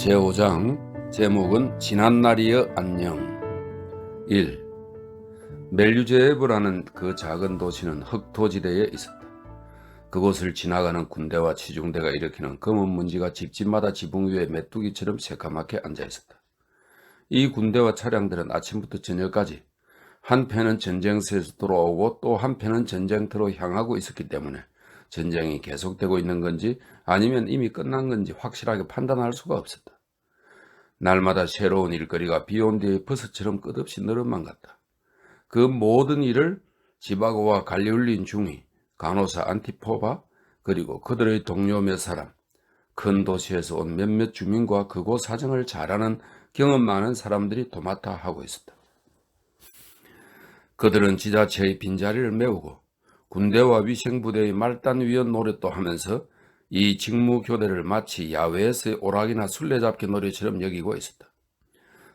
제5장 제목은 지난날이여 안녕. 1. 멜유제브라는 그 작은 도시는 흑토지대에 있었다. 그곳을 지나가는 군대와 치중대가 일으키는 검은 먼지가 집집마다 지붕 위에 메뚜기처럼 새까맣게 앉아 있었다. 이 군대와 차량들은 아침부터 저녁까지 한편은 전쟁터에서 돌아오고 또 한편은 전쟁터로 향하고 있었기 때문에 전쟁이 계속되고 있는 건지 아니면 이미 끝난 건지 확실하게 판단할 수가 없었다. 날마다 새로운 일거리가 비온 뒤에 버섯처럼 끝없이 늘어만 갔다. 그 모든 일을 지바고와 갈리울린 중위, 간호사 안티포바, 그리고 그들의 동료 몇 사람, 큰 도시에서 온 몇몇 주민과 그곳 사정을 잘 아는 경험 많은 사람들이 도맡아 하고 있었다. 그들은 지자체의 빈자리를 메우고 군대와 위생부대의 말단위원 노릇도 하면서 이 직무교대를 마치 야외에서의 오락이나 술래잡기 놀이처럼 여기고 있었다.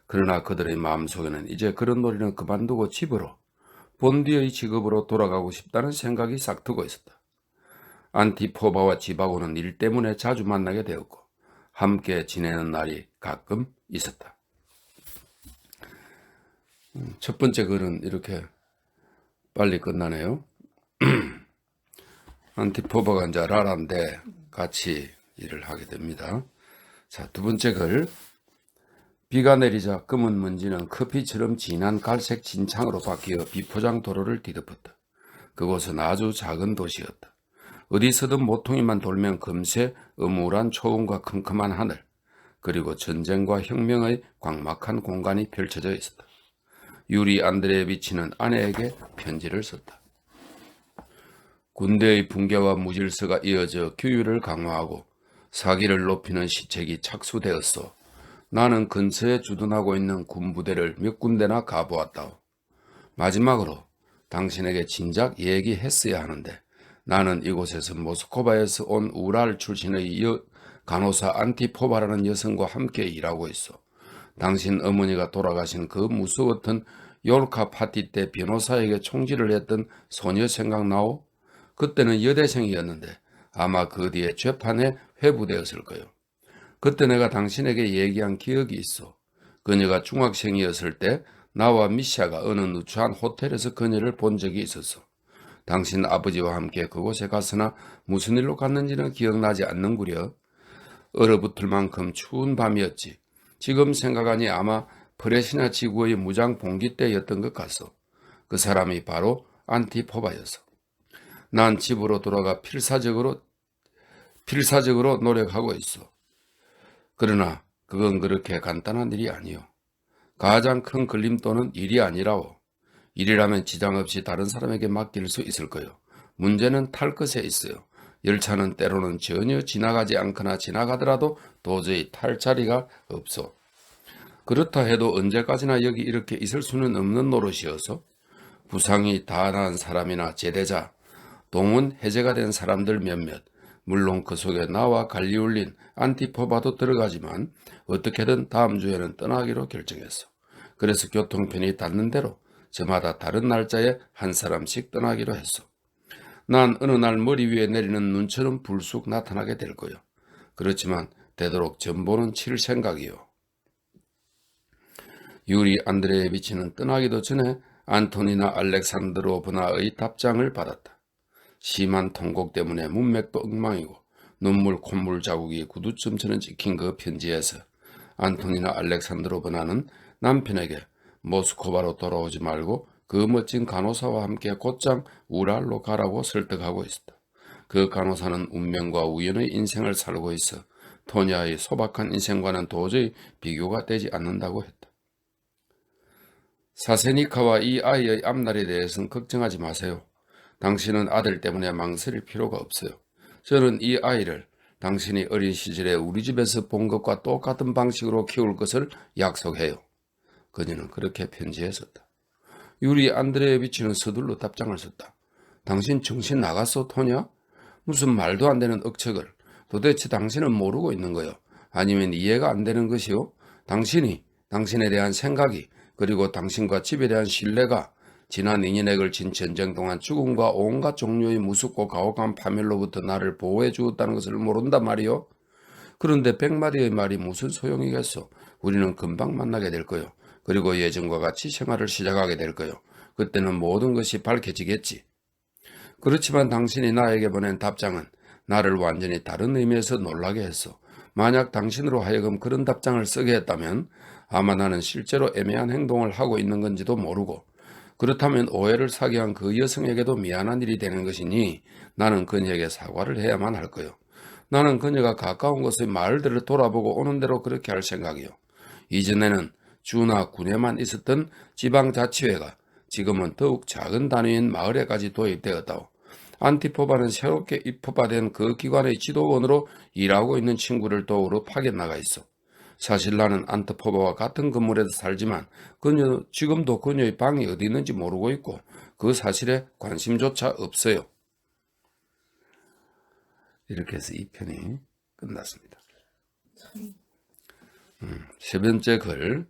그러나 그들의 마음속에는 이제 그런 놀이는 그만두고 집으로, 본디의 직업으로 돌아가고 싶다는 생각이 싹트고 있었다. 안티포바와 지바고는 일 때문에 자주 만나게 되었고 함께 지내는 날이 가끔 있었다. 첫 번째 글은 이렇게 빨리 끝나네요. 안티포바가 이제 라라인데 같이 일을 하게 됩니다. 자, 두 번째 글. 비가 내리자 검은 먼지는 커피처럼 진한 갈색 진창으로 바뀌어 비포장 도로를 뒤덮었다. 그곳은 아주 작은 도시였다. 어디서든 모퉁이만 돌면 금세 음울한 초원과 컴컴한 하늘, 그리고 전쟁과 혁명의 광막한 공간이 펼쳐져 있었다. 유리 안드레예비치는 아내에게 편지를 썼다. 군대의 붕괴와 무질서가 이어져 규율을 강화하고 사기를 높이는 시책이 착수되었소. 나는 근처에 주둔하고 있는 군부대를 몇 군데나 가보았다오. 마지막으로 당신에게 진작 얘기했어야 하는데 나는 이곳에서 모스크바에서 온 우랄 출신의 간호사 안티포바라는 여성과 함께 일하고 있어. 당신 어머니가 돌아가신 그 무서웠던 욜카 파티 때 변호사에게 총질을 했던 소녀 생각나오? 그때는 여대생이었는데 아마 그 뒤에 재판에 회부되었을 거요. 그때 내가 당신에게 얘기한 기억이 있어. 그녀가 중학생이었을 때 나와 미샤가 어느 누추한 호텔에서 그녀를 본 적이 있었어. 당신 아버지와 함께 그곳에 갔으나 무슨 일로 갔는지는 기억나지 않는구려. 얼어붙을 만큼 추운 밤이었지. 지금 생각하니 아마 프레시나 지구의 무장 봉기 때였던 것 같소. 그 사람이 바로 안티포바였어. 난 집으로 돌아가 필사적으로 노력하고 있어. 그러나 그건 그렇게 간단한 일이 아니요. 가장 큰 걸림돌은 일이 아니라오. 일이라면 지장 없이 다른 사람에게 맡길 수 있을 거요. 문제는 탈 것에 있어요. 열차는 때로는 전혀 지나가지 않거나 지나가더라도 도저히 탈 자리가 없어. 그렇다 해도 언제까지나 여기 이렇게 있을 수는 없는 노릇이어서 부상이 다 나은 사람이나 제대자, 동원 해제가 된 사람들 몇몇, 물론 그 속에 나와 갈리울린 안티포바도 들어가지만 어떻게든 다음 주에는 떠나기로 결정했어. 그래서 교통편이 닿는 대로 저마다 다른 날짜에 한 사람씩 떠나기로 했어. 난 어느 날 머리 위에 내리는 눈처럼 불쑥 나타나게 될 거요. 그렇지만 되도록 전보는 칠 생각이요. 유리 안드레예비치는 떠나기도 전에 안토니나 알렉산드로브나의 답장을 받았다. 심한 통곡 때문에 문맥도 엉망이고 눈물 콧물 자국이 구두점처럼 찍힌 그 편지에서 안토니나 알렉산드로브나는 남편에게 모스크바로 돌아오지 말고 그 멋진 간호사와 함께 곧장 우랄로 가라고 설득하고 있었다. 그 간호사는 운명과 우연의 인생을 살고 있어 토냐의 소박한 인생과는 도저히 비교가 되지 않는다고 했다. 사세니카와 이 아이의 앞날에 대해서는 걱정하지 마세요. 당신은 아들 때문에 망설일 필요가 없어요. 저는 이 아이를 당신이 어린 시절에 우리 집에서 본 것과 똑같은 방식으로 키울 것을 약속해요. 그녀는 그렇게 편지에 썼다. 유리 안드레예비치는 서둘러 답장을 썼다. 당신 정신 나갔어, 토냐? 무슨 말도 안 되는 억척을. 도대체 당신은 모르고 있는 거요? 아니면 이해가 안 되는 것이요? 당신에 대한 생각이, 그리고 당신과 집에 대한 신뢰가 지난 2년에 걸친 전쟁 동안 죽음과 온갖 종류의 무섭고 가혹한 파멸로부터 나를 보호해 주었다는 것을 모른단 말이요. 그런데 100마리의 말이 무슨 소용이겠소? 우리는 금방 만나게 될 거요. 그리고 예전과 같이 생활을 시작하게 될 거요. 그때는 모든 것이 밝혀지겠지. 그렇지만 당신이 나에게 보낸 답장은 나를 완전히 다른 의미에서 놀라게 했어. 만약 당신으로 하여금 그런 답장을 쓰게 했다면 아마 나는 실제로 애매한 행동을 하고 있는 건지도 모르고, 그렇다면 오해를 사게 한 그 여성에게도 미안한 일이 되는 것이니 나는 그녀에게 사과를 해야만 할 거요. 나는 그녀가 가까운 곳의 마을들을 돌아보고 오는 대로 그렇게 할 생각이요. 이전에는 주나 군에만 있었던 지방자치회가 지금은 더욱 작은 단위인 마을에까지 도입되었다오. 안티포바는 새롭게 입법화된 그 기관의 지도원으로 일하고 있는 친구를 도우러 파견 나가 있어. 사실 나는 안티포바와 같은 건물에서 살지만 지금도 그녀의 방이 어디 있는지 모르고 있고 그 사실에 관심조차 없어요. 이렇게 해서 이 편이 끝났습니다. 세 번째 글.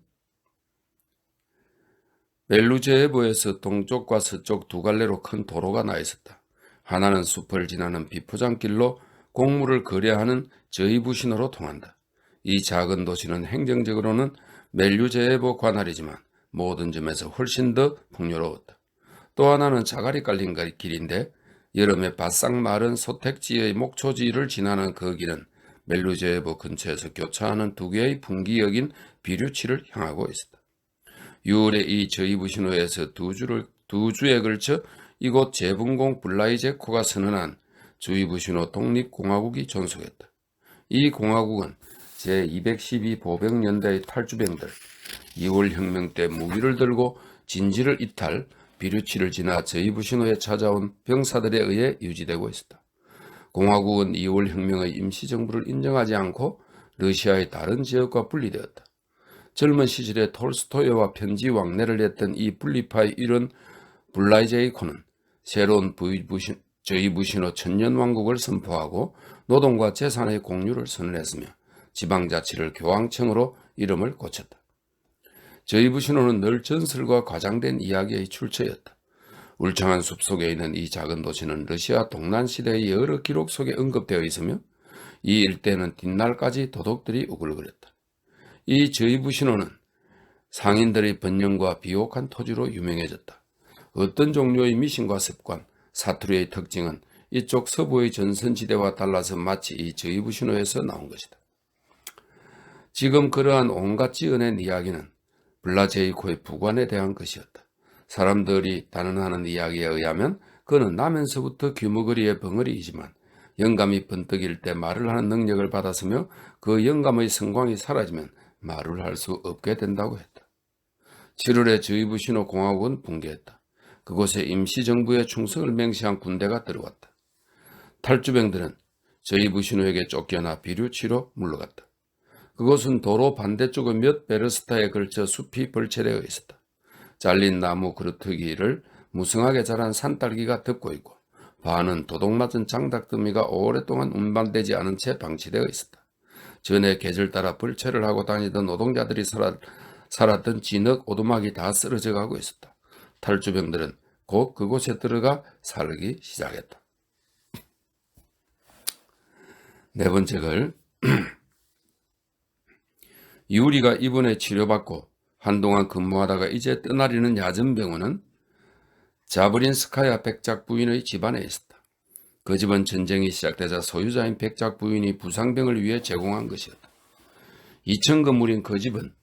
멜루제에보에서 동쪽과 서쪽 두 갈래로 큰 도로가 나 있었다. 하나는 숲을 지나는 비포장길로 곡물을 거래하는 저이부신호로 통한다. 이 작은 도시는 행정적으로는 멜루제에보 관할이지만 모든 점에서 훨씬 더 풍요로웠다. 또 하나는 자갈이 깔린 길인데 여름에 바싹 마른 소택지의 목초지를 지나는 그 길은 멜루제에보 근처에서 교차하는 두 개의 분기역인 비류치를 향하고 있었다. 6월에 이 저이부신호에서 두 주에 걸쳐 이곳 재분공 블라이제코가 선언한 저이부신호 독립공화국이 존속했다. 이 공화국은 제212 보병연대의 탈주병들, 2월 혁명 때 무기를 들고 진지를 이탈, 비류치를 지나 저이부신호에 찾아온 병사들에 의해 유지되고 있었다. 공화국은 2월 혁명의 임시정부를 인정하지 않고 러시아의 다른 지역과 분리되었다. 젊은 시절에 톨스토이와 편지 왕래를 했던 이 분리파의 일원 블라이제이코는 새로운 저이부신호 천년왕국을 선포하고 노동과 재산의 공유를 선언했으며 지방자치를 교황청으로 이름을 고쳤다. 저이부신호는 늘 전설과 과장된 이야기의 출처였다. 울창한 숲속에 있는 이 작은 도시는 러시아 동란시대의 여러 기록 속에 언급되어 있으며 이 일대는 뒷날까지 도둑들이 우글거렸다. 이 저이부신호는 상인들의 번영과 비옥한 토지로 유명해졌다. 어떤 종류의 미신과 습관, 사투리의 특징은 이쪽 서부의 전선지대와 달라서 마치 이 저이부신호에서 나온 것이다. 지금 그러한 온갖 지어낸 이야기는 블라제이코의 부관에 대한 것이었다. 사람들이 단언하는 이야기에 의하면 그는 나면서부터 귀머거리의 벙어리이지만 영감이 번뜩일 때 말을 하는 능력을 받았으며 그 영감의 성광이 사라지면 말을 할 수 없게 된다고 했다. 7월에 저이부신호 공화국은 붕괴했다. 그곳에 임시정부의 충성을 맹세한 군대가 들어왔다. 탈주병들은 저이부신호에게 쫓겨나 비류치로 물러갔다. 그곳은 도로 반대쪽의 몇 베르스타에 걸쳐 숲이 벌채되어 있었다. 잘린 나무 그루터기를 무성하게 자란 산딸기가 덮고 있고 반은 도둑맞은 장닭더미가 오랫동안 운반되지 않은 채 방치되어 있었다. 전에 계절 따라 벌채를 하고 다니던 노동자들이 살았던 진흙 오두막이 다 쓰러져 가고 있었다. 탈주병들은 곧 그곳에 들어가 살기 시작했다. 네 번째 글. 유리가 입원해 치료받고 한동안 근무하다가 이제 떠나려는 야전병원은 자브린스카야 백작 부인의 집안에 있었다. 그 집은 전쟁이 시작되자 소유자인 백작 부인이 부상병을 위해 제공한 것이었다. 2층 건물인 그 집은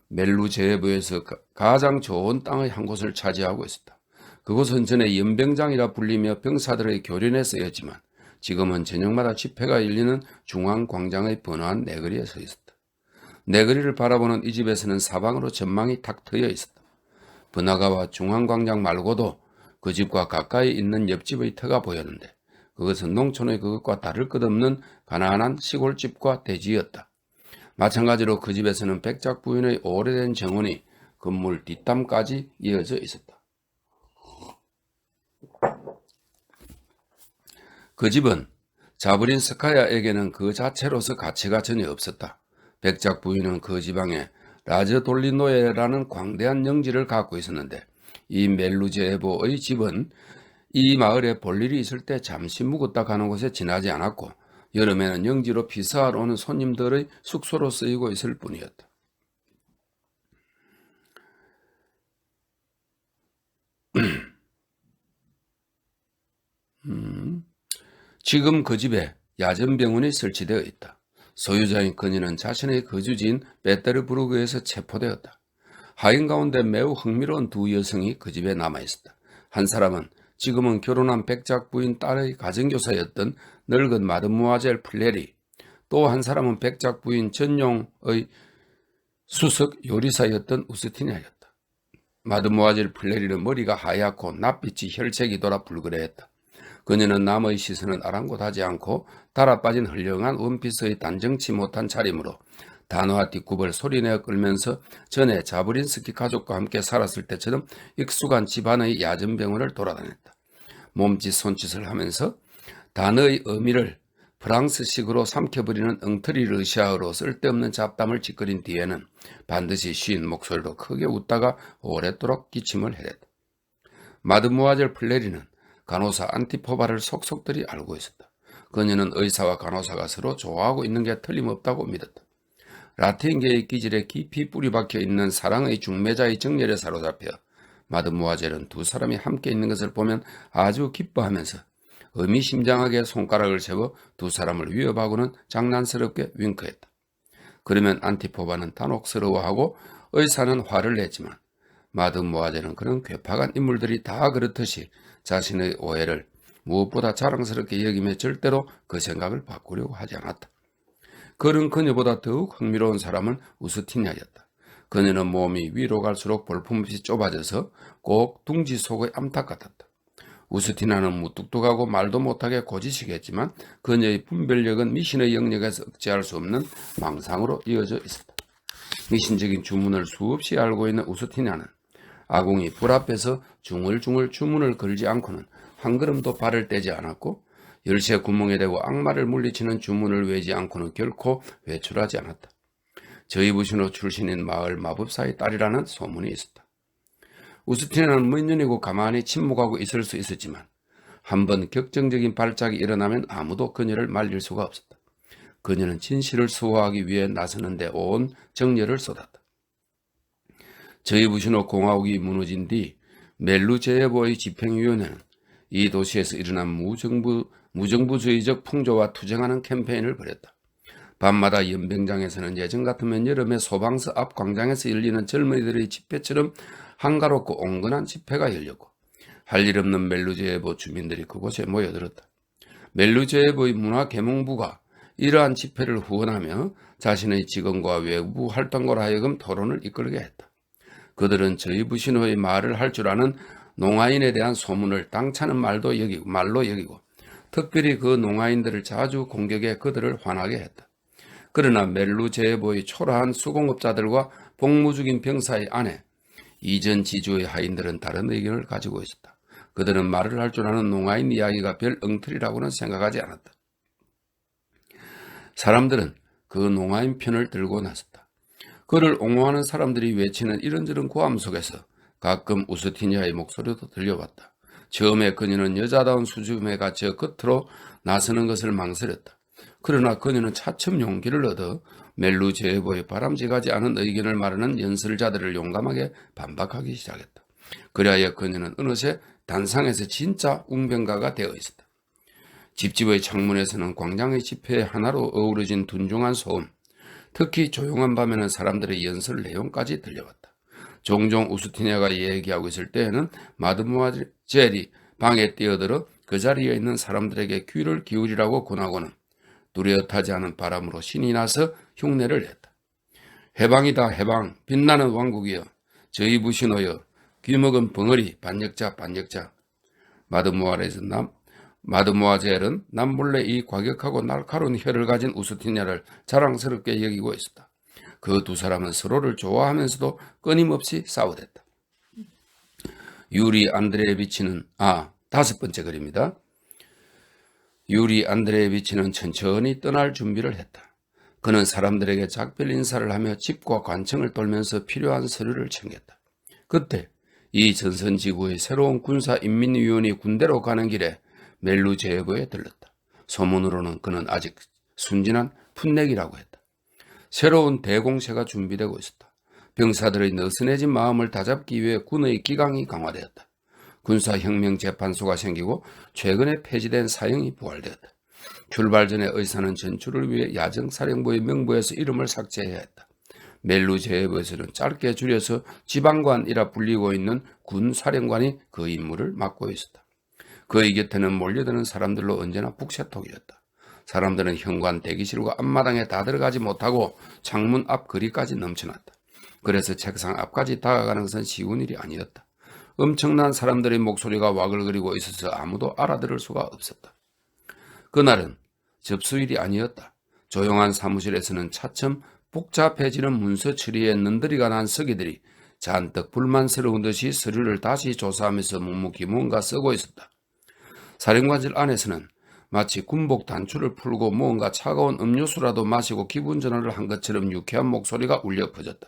멜루제에브에서 가장 좋은 땅의 한 곳을 차지하고 있었다. 그곳은 전에 연병장이라 불리며 병사들의 교련에 쓰였지만 지금은 저녁마다 집회가 열리는 중앙광장의 번화한 내거리에 서 있었다. 내거리를 바라보는 이 집에서는 사방으로 전망이 탁 트여 있었다. 번화가와 중앙광장 말고도 그 집과 가까이 있는 옆집의 터가 보였는데 그것은 농촌의 그것과 다를 것 없는 가난한 시골집과 대지였다. 마찬가지로 그 집에서는 백작 부인의 오래된 정원이 건물 뒷담까지 이어져 있었다. 그 집은 자브린스카야에게는 그 자체로서 가치가 전혀 없었다. 백작 부인은 그 지방에 라즈돌리노에라는 광대한 영지를 갖고 있었는데 이 멜루제에보의 집은 이 마을에 볼 일이 있을 때 잠시 묵었다 가는 곳에 지나지 않았고 여름에는 영지로 피서하러 오는 손님들의 숙소로 쓰이고 있을 뿐이었다. 지금 그 집에 야전병원이 설치되어 있다. 소유자인 그녀는 자신의 거주지인 베테르부르크에서 체포되었다. 하인 가운데 매우 흥미로운 두 여성이 그 집에 남아있었다. 한 사람은 지금은 결혼한 백작 부인 딸의 가정교사였던 늙은 마드무아젤 플레리, 또 한 사람은 백작 부인 전용의 수석 요리사였던 우스티냐였다. 마드무아젤 플레리는 머리가 하얗고 낯빛이 혈색이 돌아 불그레했다. 그녀는 남의 시선을 아랑곳하지 않고 달아빠진 헐렁한 원피스의 단정치 못한 차림으로 단어와 뒷굽을 소리내어 끌면서 전에 자브린스키 가족과 함께 살았을 때처럼 익숙한 집안의 야전병원을 돌아다녔다. 몸짓 손짓을 하면서 단어의 의미를 프랑스식으로 삼켜버리는 엉터리 러시아어로 쓸데없는 잡담을 짓거린 뒤에는 반드시 쉰 목소리로 크게 웃다가 오랫도록 기침을 해댔다. 마드무아젤 플레리는 간호사 안티포바를 속속들이 알고 있었다. 그녀는 의사와 간호사가 서로 좋아하고 있는 게 틀림없다고 믿었다. 라틴계의 기질에 깊이 뿌리박혀 있는 사랑의 중매자의 정열에 사로잡혀 마드무아젤은 두 사람이 함께 있는 것을 보면 아주 기뻐하면서 의미심장하게 손가락을 세워 두 사람을 위협하고는 장난스럽게 윙크했다. 그러면 안티포바는 단혹스러워하고 의사는 화를 냈지만 마드무아젤은 그런 괴팍한 인물들이 다 그렇듯이 자신의 오해를 무엇보다 자랑스럽게 여기며 절대로 그 생각을 바꾸려고 하지 않았다. 그는 그녀보다 더욱 흥미로운 사람은 우스티냐였다. 그녀는 몸이 위로 갈수록 볼품없이 좁아져서 꼭 둥지 속의 암탉 같았다. 우스티나는 무뚝뚝하고 말도 못하게 고지식했지만 그녀의 분별력은 미신의 영역에서 억제할 수 없는 망상으로 이어져 있었다. 미신적인 주문을 수없이 알고 있는 우스티나는 아궁이 불 앞에서 중얼중얼 주문을 걸지 않고는 한 걸음도 발을 떼지 않았고 열쇠 구멍에 대고 악마를 물리치는 주문을 외지 않고는 결코 외출하지 않았다. 저이부신호 출신인 마을 마법사의 딸이라는 소문이 있었다. 우스티나는 몇 년이고 가만히 침묵하고 있을 수 있었지만 한번 격정적인 발작이 일어나면 아무도 그녀를 말릴 수가 없었다. 그녀는 진실을 수호하기 위해 나서는데 온 정열을 쏟았다. 저이부신호 공화국이 무너진 뒤 멜루제예보의 집행위원회는 이 도시에서 일어난 무정부주의적 풍조와 투쟁하는 캠페인을 벌였다. 밤마다 연병장에서는 예전 같으면 여름에 소방서 앞 광장에서 열리는 젊은이들의 집회처럼 한가롭고 온건한 집회가 열렸고 할 일 없는 멜루제예보 주민들이 그곳에 모여들었다. 멜루제예보의 문화개몽부가 이러한 집회를 후원하며 자신의 직원과 외부 활동가로 하여금 토론을 이끌게 했다. 그들은 저이부신호의 말을 할 줄 아는 농아인에 대한 소문을 땅차는 말로 여기고 특별히 그 농아인들을 자주 공격해 그들을 화나게 했다. 그러나 멜루제예보의 초라한 수공업자들과 복무 중인 병사의 아내, 이전 지주의 하인들은 다른 의견을 가지고 있었다. 그들은 말을 할 줄 아는 농아인 이야기가 별 엉터리라고는 생각하지 않았다. 사람들은 그 농아인 편을 들고 나섰다. 그를 옹호하는 사람들이 외치는 이런저런 고함 속에서 가끔 우스티니아의 목소리도 들려왔다. 처음에 그녀는 여자다운 수줍음에 갇혀 겉으로 나서는 것을 망설였다. 그러나 그녀는 차츰 용기를 얻어 멜루제예보의 바람직하지 않은 의견을 말하는 연설자들을 용감하게 반박하기 시작했다. 그리하여 그녀는 어느새 단상에서 진짜 웅변가가 되어 있었다. 집집의 창문에서는 광장의 집회의 하나로 어우러진 둔중한 소음, 특히 조용한 밤에는 사람들의 연설 내용까지 들려왔다. 종종 우스티냐가 얘기하고 있을 때에는 마드무아젤이 방에 뛰어들어 그 자리에 있는 사람들에게 귀를 기울이라고 권하고는 뚜렷하지 않은 바람으로 신이 나서 흉내를 냈다. 해방이다 해방, 빛나는 왕국이여, 저이부신호여, 귀먹은 벙어리, 반역자 반역자. 마드무아젤은 남몰래 이 과격하고 날카로운 혀를 가진 우스티냐를 자랑스럽게 여기고 있었다. 그 두 사람은 서로를 좋아하면서도 끊임없이 싸우댔다. 유리 안드레예비치는 다섯 번째 글입니다. 유리 안드레예비치는 천천히 떠날 준비를 했다. 그는 사람들에게 작별 인사를 하며 집과 관청을 돌면서 필요한 서류를 챙겼다. 그때 이 전선지구의 새로운 군사인민위원이 군대로 가는 길에 멜루제예보에 들렀다. 소문으로는 그는 아직 순진한 풋내기라고 했다. 새로운 대공세가 준비되고 있었다. 병사들의 느슨해진 마음을 다잡기 위해 군의 기강이 강화되었다. 군사혁명재판소가 생기고 최근에 폐지된 사형이 부활되었다. 출발 전에 의사는 전출을 위해 야정사령부의 명부에서 이름을 삭제해야 했다. 멜루제에브에서는 짧게 줄여서 지방관이라 불리고 있는 군사령관이 그 임무를 맡고 있었다. 그의 곁에는 몰려드는 사람들로 언제나 북새통이었다. 사람들은 현관 대기실과 앞마당에 다 들어가지 못하고 창문 앞 거리까지 넘쳐났다. 그래서 책상 앞까지 다가가는 것은 쉬운 일이 아니었다. 엄청난 사람들의 목소리가 와글거리고 있어서 아무도 알아들을 수가 없었다. 그날은 접수일이 아니었다. 조용한 사무실에서는 차츰 복잡해지는 문서 처리에 는더리가 난 서기들이 잔뜩 불만스러운 듯이 서류를 다시 조사하면서 묵묵히 뭔가 쓰고 있었다. 사령관실 안에서는 마치 군복 단추를 풀고 무언가 차가운 음료수라도 마시고 기분 전환을 한 것처럼 유쾌한 목소리가 울려 퍼졌다.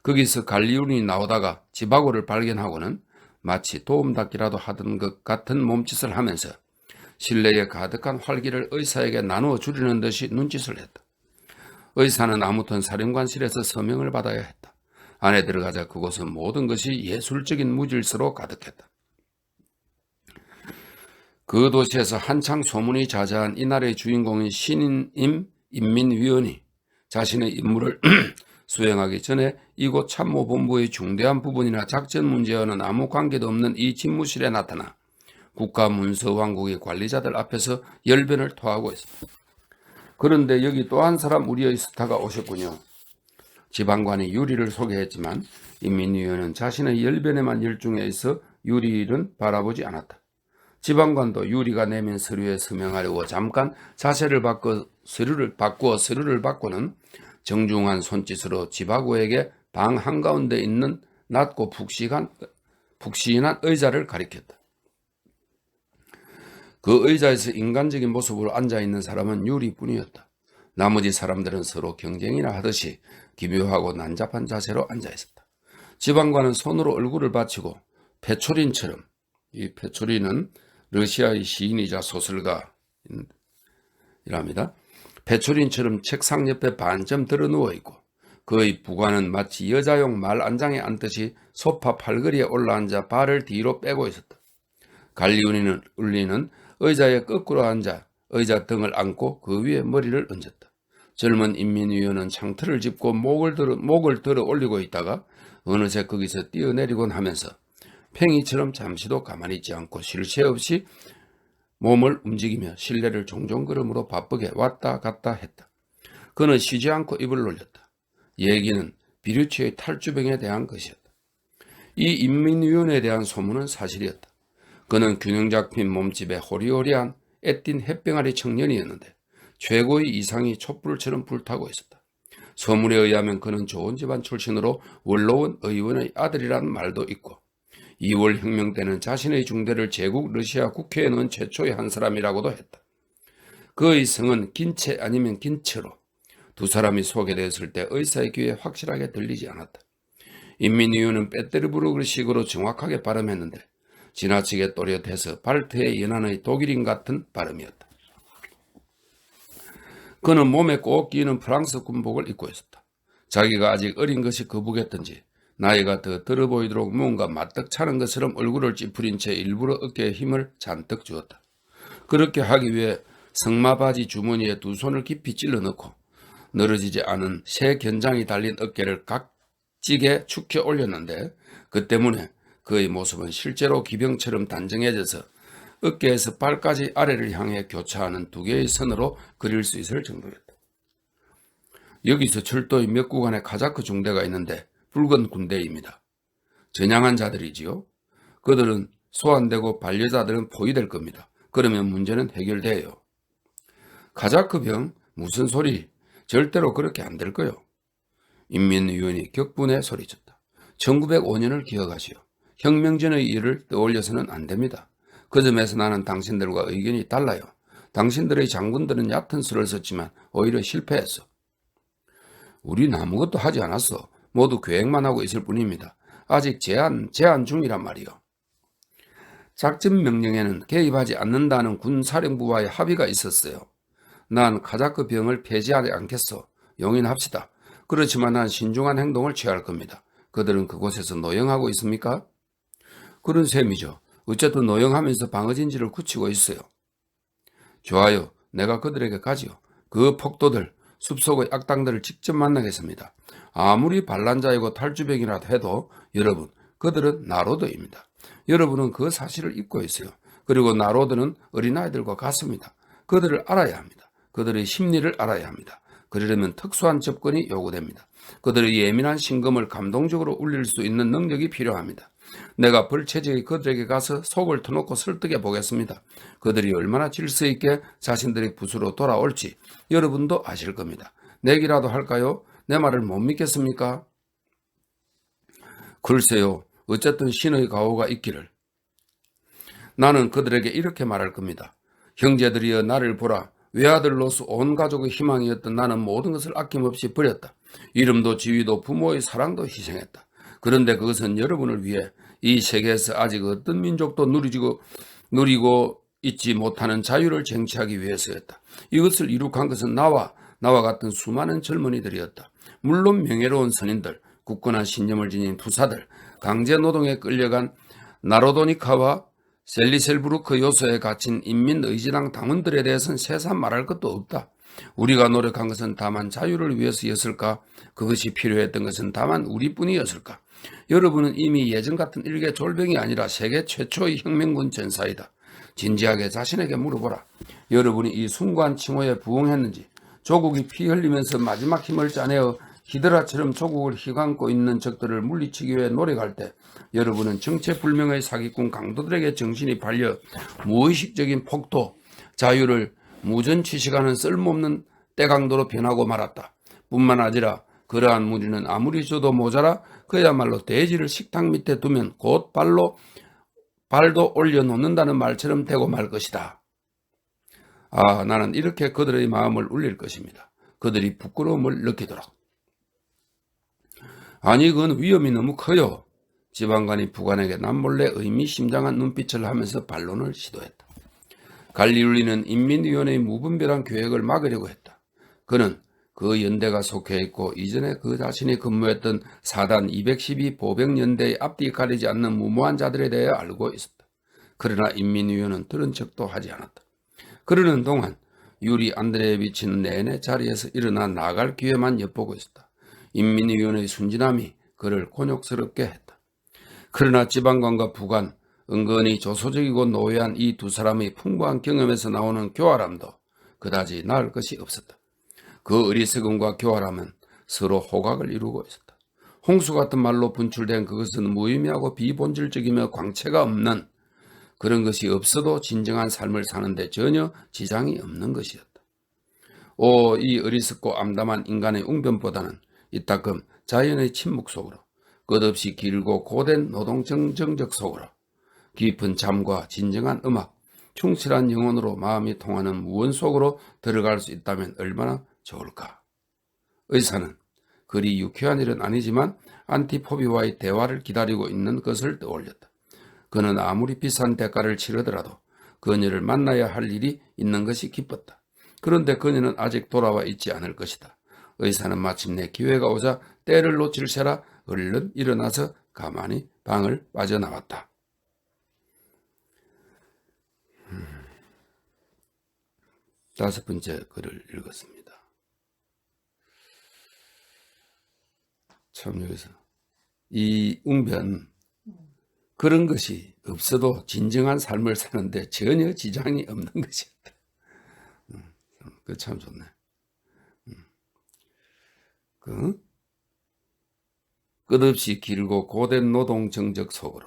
거기서 갈리온이 나오다가 지바고를 발견하고는 마치 도움닫기라도 하던 것 같은 몸짓을 하면서 실내에 가득한 활기를 의사에게 나누어 주려는 듯이 눈짓을 했다. 의사는 아무튼 사령관실에서 서명을 받아야 했다. 안에 들어가자 그곳은 모든 것이 예술적인 무질서로 가득했다. 그 도시에서 한창 소문이 자자한 이날의 주인공인 신임 인민위원이 자신의 임무를 수행하기 전에 이곳 참모본부의 중대한 부분이나 작전 문제와는 아무 관계도 없는 이 집무실에 나타나 국가문서왕국의 관리자들 앞에서 열변을 토하고 있었다. 그런데 여기 또 한 사람 우리의 스타가 오셨군요. 지방관이 유리를 소개했지만 인민위원은 자신의 열변에만 열중해 있어 유리는 바라보지 않았다. 지방관도 유리가 내민 서류에 서명하려고 잠깐 자세를 바꾸어 서류를 받고는 정중한 손짓으로 지바고에게 방 한가운데 있는 낮고 푹신한 의자를 가리켰다. 그 의자에서 인간적인 모습으로 앉아있는 사람은 유리뿐이었다. 나머지 사람들은 서로 경쟁이나 하듯이 기묘하고 난잡한 자세로 앉아있었다. 지방관은 손으로 얼굴을 받치고 페초린처럼, 이 페초린은 러시아의 시인이자 소설가이랍니다. 페초린처럼 책상 옆에 반쯤 들어 누워있고 그의 부관은 마치 여자용 말 안장에 앉듯이 소파 팔걸이에 올라앉아 발을 뒤로 빼고 있었다. 갈리오니는 울리는 의자에 거꾸로 앉아 의자 등을 안고 그 위에 머리를 얹었다. 젊은 인민위원은 창틀을 짚고 목을 들어 올리고 있다가 어느새 거기서 뛰어내리곤 하면서 팽이처럼 잠시도 가만히 있지 않고 쉴 새 없이 몸을 움직이며 실내를 종종 걸음으로 바쁘게 왔다 갔다 했다. 그는 쉬지 않고 입을 놀렸다. 얘기는 비류치의 탈주병에 대한 것이었다. 이 인민위원에 대한 소문은 사실이었다. 그는 균형 잡힌 몸집에 호리호리한 애띤 햇병아리 청년이었는데 최고의 이상이 촛불처럼 불타고 있었다. 소문에 의하면 그는 좋은 집안 출신으로 원로원 의원의 아들이라는 말도 있고 2월 혁명 때는 자신의 중대를 제국 러시아 국회에 넣은 최초의 한 사람이라고도 했다. 그의 성은 긴체 아니면 긴체로 두 사람이 소개되었을 때 의사의 귀에 확실하게 들리지 않았다. 인민위원은 페테르부르크식으로 정확하게 발음했는데 지나치게 또렷해서 발트의 연안의 독일인 같은 발음이었다. 그는 몸에 꼭 끼는 프랑스 군복을 입고 있었다. 자기가 아직 어린 것이 거북했던지 나이가 더 들어 보이도록 무언가 마뜩 차는 것처럼 얼굴을 찌푸린 채 일부러 어깨에 힘을 잔뜩 주었다. 그렇게 하기 위해 성마바지 주머니에 두 손을 깊이 찔러 넣고 늘어지지 않은 새 견장이 달린 어깨를 각지게 축혀 올렸는데 그 때문에 그의 모습은 실제로 기병처럼 단정해져서 어깨에서 발까지 아래를 향해 교차하는 두 개의 선으로 그릴 수 있을 정도였다. 여기서 철도의 몇 구간에 카자크 중대가 있는데 붉은 군대입니다. 전향한 자들이지요. 그들은 소환되고 반려자들은 포위될 겁니다. 그러면 문제는 해결돼요. 카자크병? 무슨 소리? 절대로 그렇게 안 될 거요. 인민위원이 격분에 소리쳤다. 1905년을 기억하시오. 혁명 전의 일을 떠올려서는 안 됩니다. 그 점에서 나는 당신들과 의견이 달라요. 당신들의 장군들은 얕은 수를 썼지만 오히려 실패했어. 우린 아무것도 하지 않았어. 모두 계획만 하고 있을 뿐입니다. 아직 제안 중이란 말이요. 작전 명령에는 개입하지 않는다는 군 사령부와의 합의가 있었어요. 난 카자크 병을 폐지하지 않겠소. 용인합시다. 그렇지만 난 신중한 행동을 취할 겁니다. 그들은 그곳에서 노영하고 있습니까? 그런 셈이죠. 어쨌든 노영하면서 방어진지를 굳히고 있어요. 좋아요. 내가 그들에게 가지요. 그 폭도들, 숲속의 악당들을 직접 만나겠습니다. 아무리 반란자이고 탈주병이라도 해도 여러분, 그들은 나로드입니다. 여러분은 그 사실을 잊고 있어요. 그리고 나로드는 어린아이들과 같습니다. 그들을 알아야 합니다. 그들의 심리를 알아야 합니다. 그러려면 특수한 접근이 요구됩니다. 그들의 예민한 심금을 감동적으로 울릴 수 있는 능력이 필요합니다. 내가 벌채지에 그들에게 가서 속을 터놓고 설득해 보겠습니다. 그들이 얼마나 질서 있게 자신들의 붓으로 돌아올지 여러분도 아실 겁니다. 내기라도 할까요? 내 말을 못 믿겠습니까? 글쎄요. 어쨌든 신의 가호가 있기를. 나는 그들에게 이렇게 말할 겁니다. 형제들이여 나를 보라. 외아들로서 온 가족의 희망이었던 나는 모든 것을 아낌없이 버렸다. 이름도 지위도 부모의 사랑도 희생했다. 그런데 그것은 여러분을 위해 이 세계에서 아직 어떤 민족도 누리고 있지 못하는 자유를 쟁취하기 위해서였다. 이것을 이룩한 것은 나와 같은 수많은 젊은이들이었다. 물론 명예로운 선인들, 굳건한 신념을 지닌 투사들, 강제노동에 끌려간 나로도니카와 셀리셀부르크 요소에 갇힌 인민의지당 당원들에 대해서는 세상 말할 것도 없다. 우리가 노력한 것은 다만 자유를 위해서였을까? 그것이 필요했던 것은 다만 우리뿐이었을까? 여러분은 이미 예전 같은 일개 졸병이 아니라 세계 최초의 혁명군 전사이다. 진지하게 자신에게 물어보라. 여러분이 이 숭고한 칭호에 부응했는지, 조국이 피 흘리면서 마지막 힘을 짜내어 히드라처럼 조국을 휘감고 있는 적들을 물리치기 위해 노력할 때 여러분은 정체불명의 사기꾼 강도들에게 정신이 팔려 무의식적인 폭도, 자유를 무전취식하는 쓸모없는 때강도로 변하고 말았다. 뿐만 아니라 그러한 무리는 아무리 줘도 모자라 그야말로 돼지를 식탁 밑에 두면 곧 발도 올려놓는다는 말처럼 되고 말 것이다. 아, 나는 이렇게 그들의 마음을 울릴 것입니다. 그들이 부끄러움을 느끼도록. 아니, 그건 위험이 너무 커요. 지방관이 부관에게 남몰래 의미심장한 눈빛을 하면서 반론을 시도했다. 갈리울리는 인민위원회의 무분별한 계획을 막으려고 했다. 그는 그 연대가 속해 있고 이전에 그 자신이 근무했던 사단 212 보병연대의 앞뒤 가리지 않는 무모한 자들에 대해 알고 있었다. 그러나 인민위원은 들은 척도 하지 않았다. 그러는 동안 유리 안드레예비치는 내내 자리에서 일어나 나갈 기회만 엿보고 있었다. 인민위원회의 순진함이 그를 곤욕스럽게 했다. 그러나 지방관과 부관, 은근히 조소적이고 노예한 이 두 사람의 풍부한 경험에서 나오는 교활함도 그다지 나을 것이 없었다. 그 어리석음과 교활함은 서로 호각을 이루고 있었다. 홍수 같은 말로 분출된 그것은 무의미하고 비본질적이며 광채가 없는, 그런 것이 없어도 진정한 삶을 사는데 전혀 지장이 없는 것이었다. 이 어리석고 암담한 인간의 웅변보다는 이따금 자연의 침묵 속으로, 끝없이 길고 고된 노동 정적 속으로, 깊은 잠과 진정한 음악, 충실한 영혼으로 마음이 통하는 무언 속으로 들어갈 수 있다면 얼마나 좋을까. 의사는 그리 유쾌한 일은 아니지만 안티포비와의 대화를 기다리고 있는 것을 떠올렸다. 그는 아무리 비싼 대가를 치르더라도 그녀를 만나야 할 일이 있는 것이 기뻤다. 그런데 그녀는 아직 돌아와 있지 않을 것이다. 의사는 마침내 기회가 오자 때를 놓칠세라 얼른 일어나서 가만히 방을 빠져나왔다. 다섯 번째 글을 읽었습니다. 참 여기서 이 웅변, 그런 것이 없어도 진정한 삶을 사는데 전혀 지장이 없는 것이었다. 그 참 좋네. 끝없이 길고 고된 노동 정적 속으로,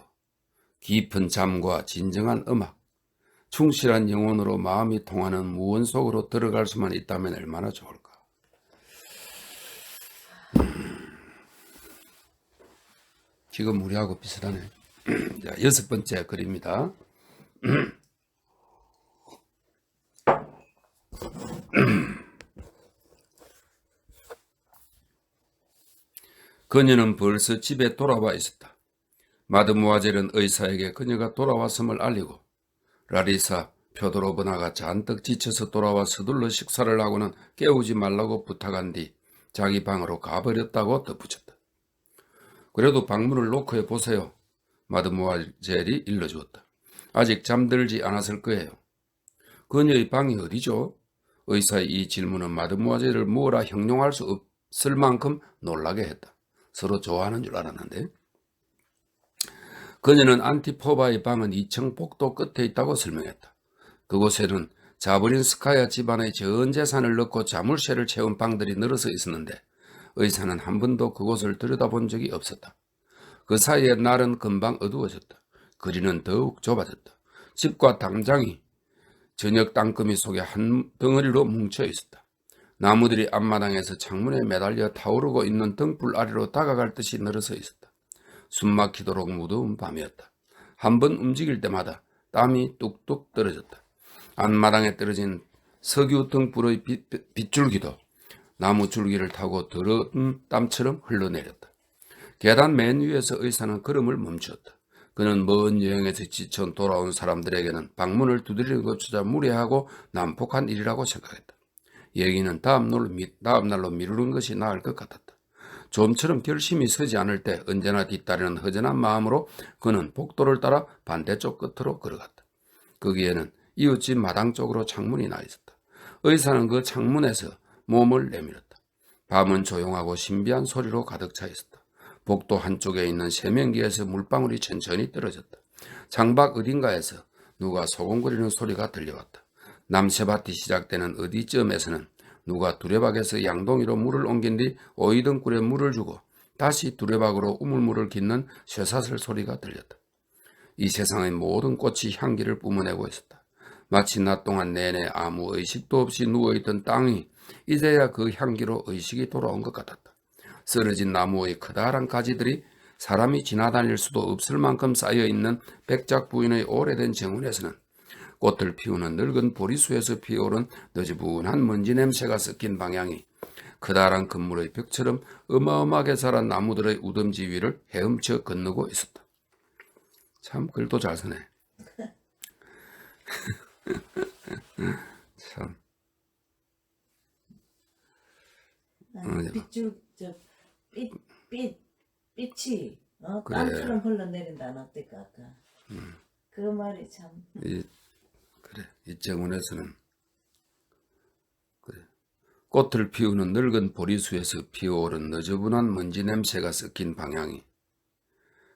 깊은 잠과 진정한 음악, 충실한 영혼으로 마음이 통하는 무언 속으로 들어갈 수만 있다면 얼마나 좋을까. 지금 우리하고 비슷하네. 자, 여섯 번째 글입니다. 그녀는 벌써 집에 돌아와 있었다. 마드모아젤은 의사에게 그녀가 돌아왔음을 알리고 라리사 표도로브나가 잔뜩 지쳐서 돌아와 서둘러 식사를 하고는 깨우지 말라고 부탁한 뒤 자기 방으로 가버렸다고 덧붙였다. 그래도 방문을 노크해 보세요. 마드모아젤이 일러주었다. 아직 잠들지 않았을 거예요. 그녀의 방이 어디죠? 의사의 이 질문은 마드모아젤을 뭐라 형용할 수 없을 만큼 놀라게 했다. 서로 좋아하는 줄 알았는데. 그녀는 안티포바의 방은 2층 복도 끝에 있다고 설명했다. 그곳에는 자브린스카야 집안의 전 재산을 넣고 자물쇠를 채운 방들이 늘어서 있었는데 의사는 한 번도 그곳을 들여다본 적이 없었다. 그 사이에 날은 금방 어두워졌다. 거리는 더욱 좁아졌다. 집과 당장이 저녁 땅거미 속에 한 덩어리로 뭉쳐 있었다. 나무들이 앞마당에서 창문에 매달려 타오르고 있는 등불 아래로 다가갈 듯이 늘어서 있었다. 숨막히도록 무더운 밤이었다. 한 번 움직일 때마다 땀이 뚝뚝 떨어졌다. 앞마당에 떨어진 석유 등불의 빗줄기도 나무 줄기를 타고 더러운 땀처럼 흘러내렸다. 계단 맨 위에서 의사는 걸음을 멈추었다. 그는 먼 여행에서 지쳐 돌아온 사람들에게는 방문을 두드리는 것조차 무례하고 난폭한 일이라고 생각했다. 얘기는 다음 날로 미루는 것이 나을 것 같았다. 좀처럼 결심이 서지 않을 때 언제나 뒤따르는 허전한 마음으로 그는 복도를 따라 반대쪽 끝으로 걸어갔다. 거기에는 이웃집 마당 쪽으로 창문이 나 있었다. 의사는 그 창문에서 몸을 내밀었다. 밤은 조용하고 신비한 소리로 가득 차 있었다. 복도 한쪽에 있는 세면기에서 물방울이 천천히 떨어졌다. 창밖 어딘가에서 누가 소곤거리는 소리가 들려왔다. 남새밭이 시작되는 어디쯤에서는 누가 두레박에서 양동이로 물을 옮긴 뒤 오이등굴에 물을 주고 다시 두레박으로 우물물을 깃는 쇠사슬 소리가 들렸다. 이 세상의 모든 꽃이 향기를 뿜어내고 있었다. 마치 낮 동안 내내 아무 의식도 없이 누워있던 땅이 이제야 그 향기로 의식이 돌아온 것 같았다. 쓰러진 나무의 커다란 가지들이 사람이 지나다닐 수도 없을 만큼 쌓여있는 백작 부인의 오래된 정원에서는 꽃을 피우는 늙은 보리수에서 피어오른 너지분한 먼지 냄새가 섞인 방향이 커다란 건물의 벽처럼 어마어마하게 자란 나무들의 우덤지 위를 헤엄쳐 건너고 있었다. 참 글도 잘 쓰네. 참. 빛이 그래. 땀처럼 흘러내린다 안 어떨까 아까. 그 말이 참. 그래. 이 정원에서는 그래. 꽃을 피우는 늙은 보리수에서 피어오른 너저분한 먼지 냄새가 섞인 방향이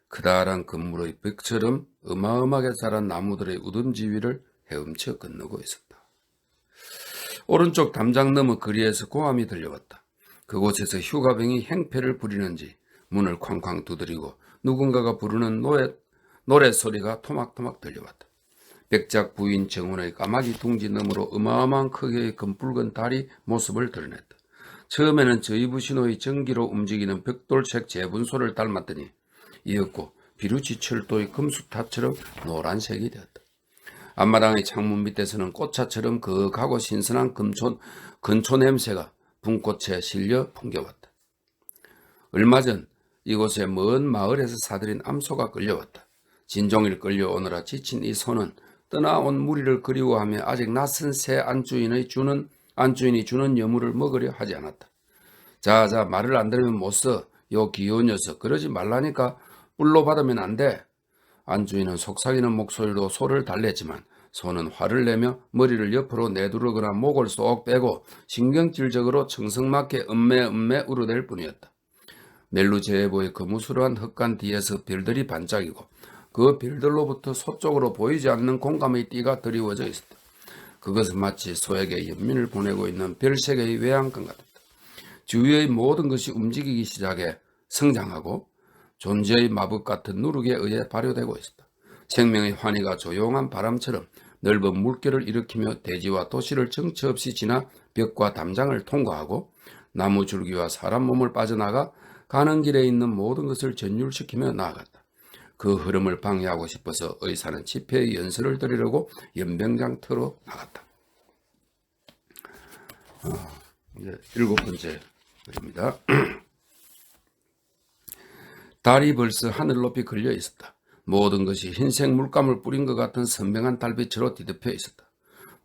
커다란 건물의 벽처럼 어마어마하게 자란 나무들의 우덤지 위를 헤엄쳐 건너고 있었다. 오른쪽 담장 너머 거리에서 고함이 들려왔다. 그곳에서 휴가병이 행패를 부리는지 문을 쾅쾅 두드리고 누군가가 부르는 노랫소리가 토막토막 들려왔다. 백작 부인 정원의 까마귀 둥지 너머로 어마어마한 크기의 금붉은 달이 모습을 드러냈다. 처음에는 저이부신호의 전기로 움직이는 벽돌색 재분소를 닮았더니 이었고 비루치 철도의 금수탑처럼 노란색이 되었다. 앞마당의 창문 밑에서는 꽃차처럼 거하고 신선한 건초 냄새가 분꽃에 실려 풍겨왔다. 얼마 전 이곳에 먼 마을에서 사들인 암소가 끌려왔다. 진종일 끌려오느라 지친 이 소는 떠나온 무리를 그리워하며 아직 낯선 새 안주인이 주는 여물을 먹으려 하지 않았다. 자자, 말을 안 들으면 못 써. 요 귀여운 녀석, 그러지 말라니까. 뿔로 받으면 안 돼. 안주인은 속삭이는 목소리로 소를 달랬지만 소는 화를 내며 머리를 옆으로 내두르거나 목을 쏙 빼고 신경질적으로 청성맞게 음매 울어댈 뿐이었다. 멜루제에보의 거무스러한 흙간 뒤에서 별들이 반짝이고 그 별들로부터 소 쪽으로 보이지 않는 공감의 띠가 드리워져 있었다. 그것은 마치 소에게 연민을 보내고 있는 별세계의 외양간 같았다. 주위의 모든 것이 움직이기 시작해 성장하고 존재의 마법 같은 누룩에 의해 발효되고 있었다. 생명의 환희가 조용한 바람처럼 넓은 물결을 일으키며 대지와 도시를 정처 없이 지나 벽과 담장을 통과하고 나무 줄기와 사람 몸을 빠져나가 가는 길에 있는 모든 것을 전율시키며 나아갔다. 그 흐름을 방해하고 싶어서 의사는 집회의 연설을 드리려고 연병장 터로 나갔다. 이제 7번째 글입니다. 달이 벌써 하늘 높이 걸려 있었다. 모든 것이 흰색 물감을 뿌린 것 같은 선명한 달빛으로 뒤덮여 있었다.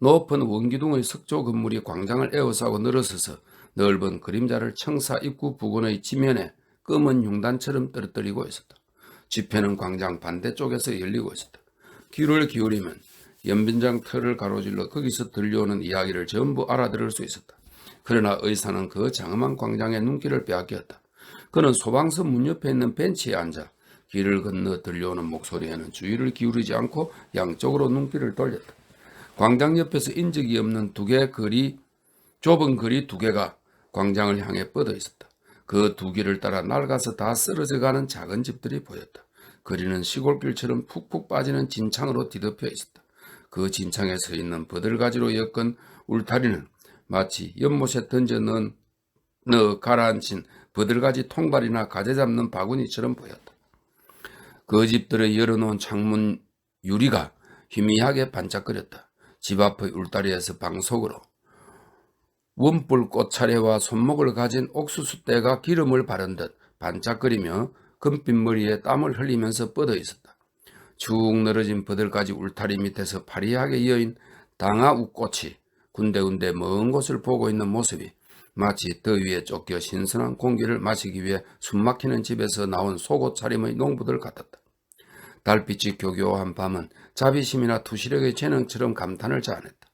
높은 원기둥의 석조 건물이 광장을 에워싸고 늘어서서 넓은 그림자를 청사 입구 부근의 지면에 검은 흉단처럼 떨어뜨리고 있었다. 집회는 광장 반대쪽에서 열리고 있었다. 귀를 기울이면 연변장 털을 가로질러 거기서 들려오는 이야기를 전부 알아들을 수 있었다. 그러나 의사는 그 장엄한 광장의 눈길을 빼앗겼다. 그는 소방서 문 옆에 있는 벤치에 앉아 길을 건너 들려오는 목소리에는 주의를 기울이지 않고 양쪽으로 눈길을 돌렸다. 광장 옆에서 인적이 없는 좁은 거리 두 개가 광장을 향해 뻗어 있었다. 그 두 길을 따라 낡아서 다 쓰러져가는 작은 집들이 보였다. 거리는 시골길처럼 푹푹 빠지는 진창으로 뒤덮여 있었다. 그 진창에 서 있는 버들가지로 엮은 울타리는 마치 연못에 던져 넣어 가라앉힌 버들가지 통발이나 가재 잡는 바구니처럼 보였다. 그 집들의 열어놓은 창문 유리가 희미하게 반짝거렸다. 집 앞의 울타리에서 방석으로 원뿔 꽃차례와 손목을 가진 옥수수대가 기름을 바른 듯 반짝거리며 금빛 머리에 땀을 흘리면서 뻗어 있었다. 쭉 늘어진 버들가지 울타리 밑에서 파리하게 이어인 당아우꽃이 군데군데 먼 곳을 보고 있는 모습이 마치 더위에 쫓겨 신선한 공기를 마시기 위해 숨막히는 집에서 나온 속옷 차림의 농부들 같았다. 달빛이 교교한 밤은 자비심이나 투시력의 재능처럼 감탄을 자아냈다.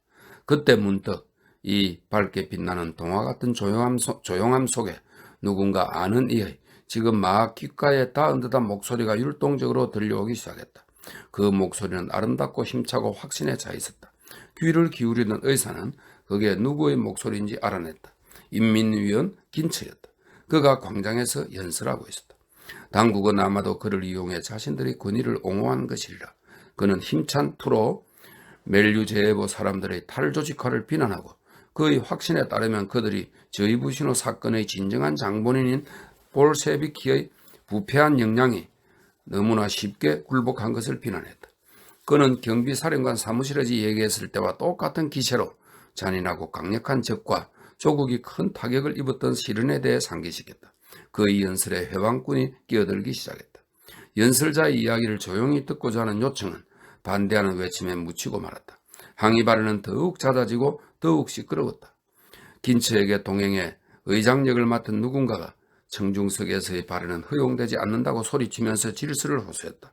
그때 문득 이 밝게 빛나는 동화 같은 조용함 속에 누군가 아는 이의 지금 막 귓가에 닿은 듯한 목소리가 율동적으로 들려오기 시작했다. 그 목소리는 아름답고 힘차고 확신에 차 있었다. 귀를 기울이던 의사는 그게 누구의 목소리인지 알아냈다. 인민위원 긴처였다. 그가 광장에서 연설하고 있었다. 당국은 아마도 그를 이용해 자신들의 권위를 옹호한 것이리라. 그는 힘찬 투로 멜류제에보 사람들의 탈조직화를 비난하고 그의 확신에 따르면 그들이 저이부신호 사건의 진정한 장본인인 볼셰비키의 부패한 역량이 너무나 쉽게 굴복한 것을 비난했다. 그는 경비사령관 사무실에서 얘기했을 때와 똑같은 기세로 잔인하고 강력한 적과 조국이 큰 타격을 입었던 시련에 대해 상기시켰다. 그의 연설에 해방군이 끼어들기 시작했다. 연설자의 이야기를 조용히 듣고자 하는 요청은 반대하는 외침에 묻히고 말았다. 항의 발언은 더욱 잦아지고 더욱 시끄러웠다. 긴처에게 동행해 의장역을 맡은 누군가가 청중석에서의 발언은 허용되지 않는다고 소리치면서 질서를 호소했다.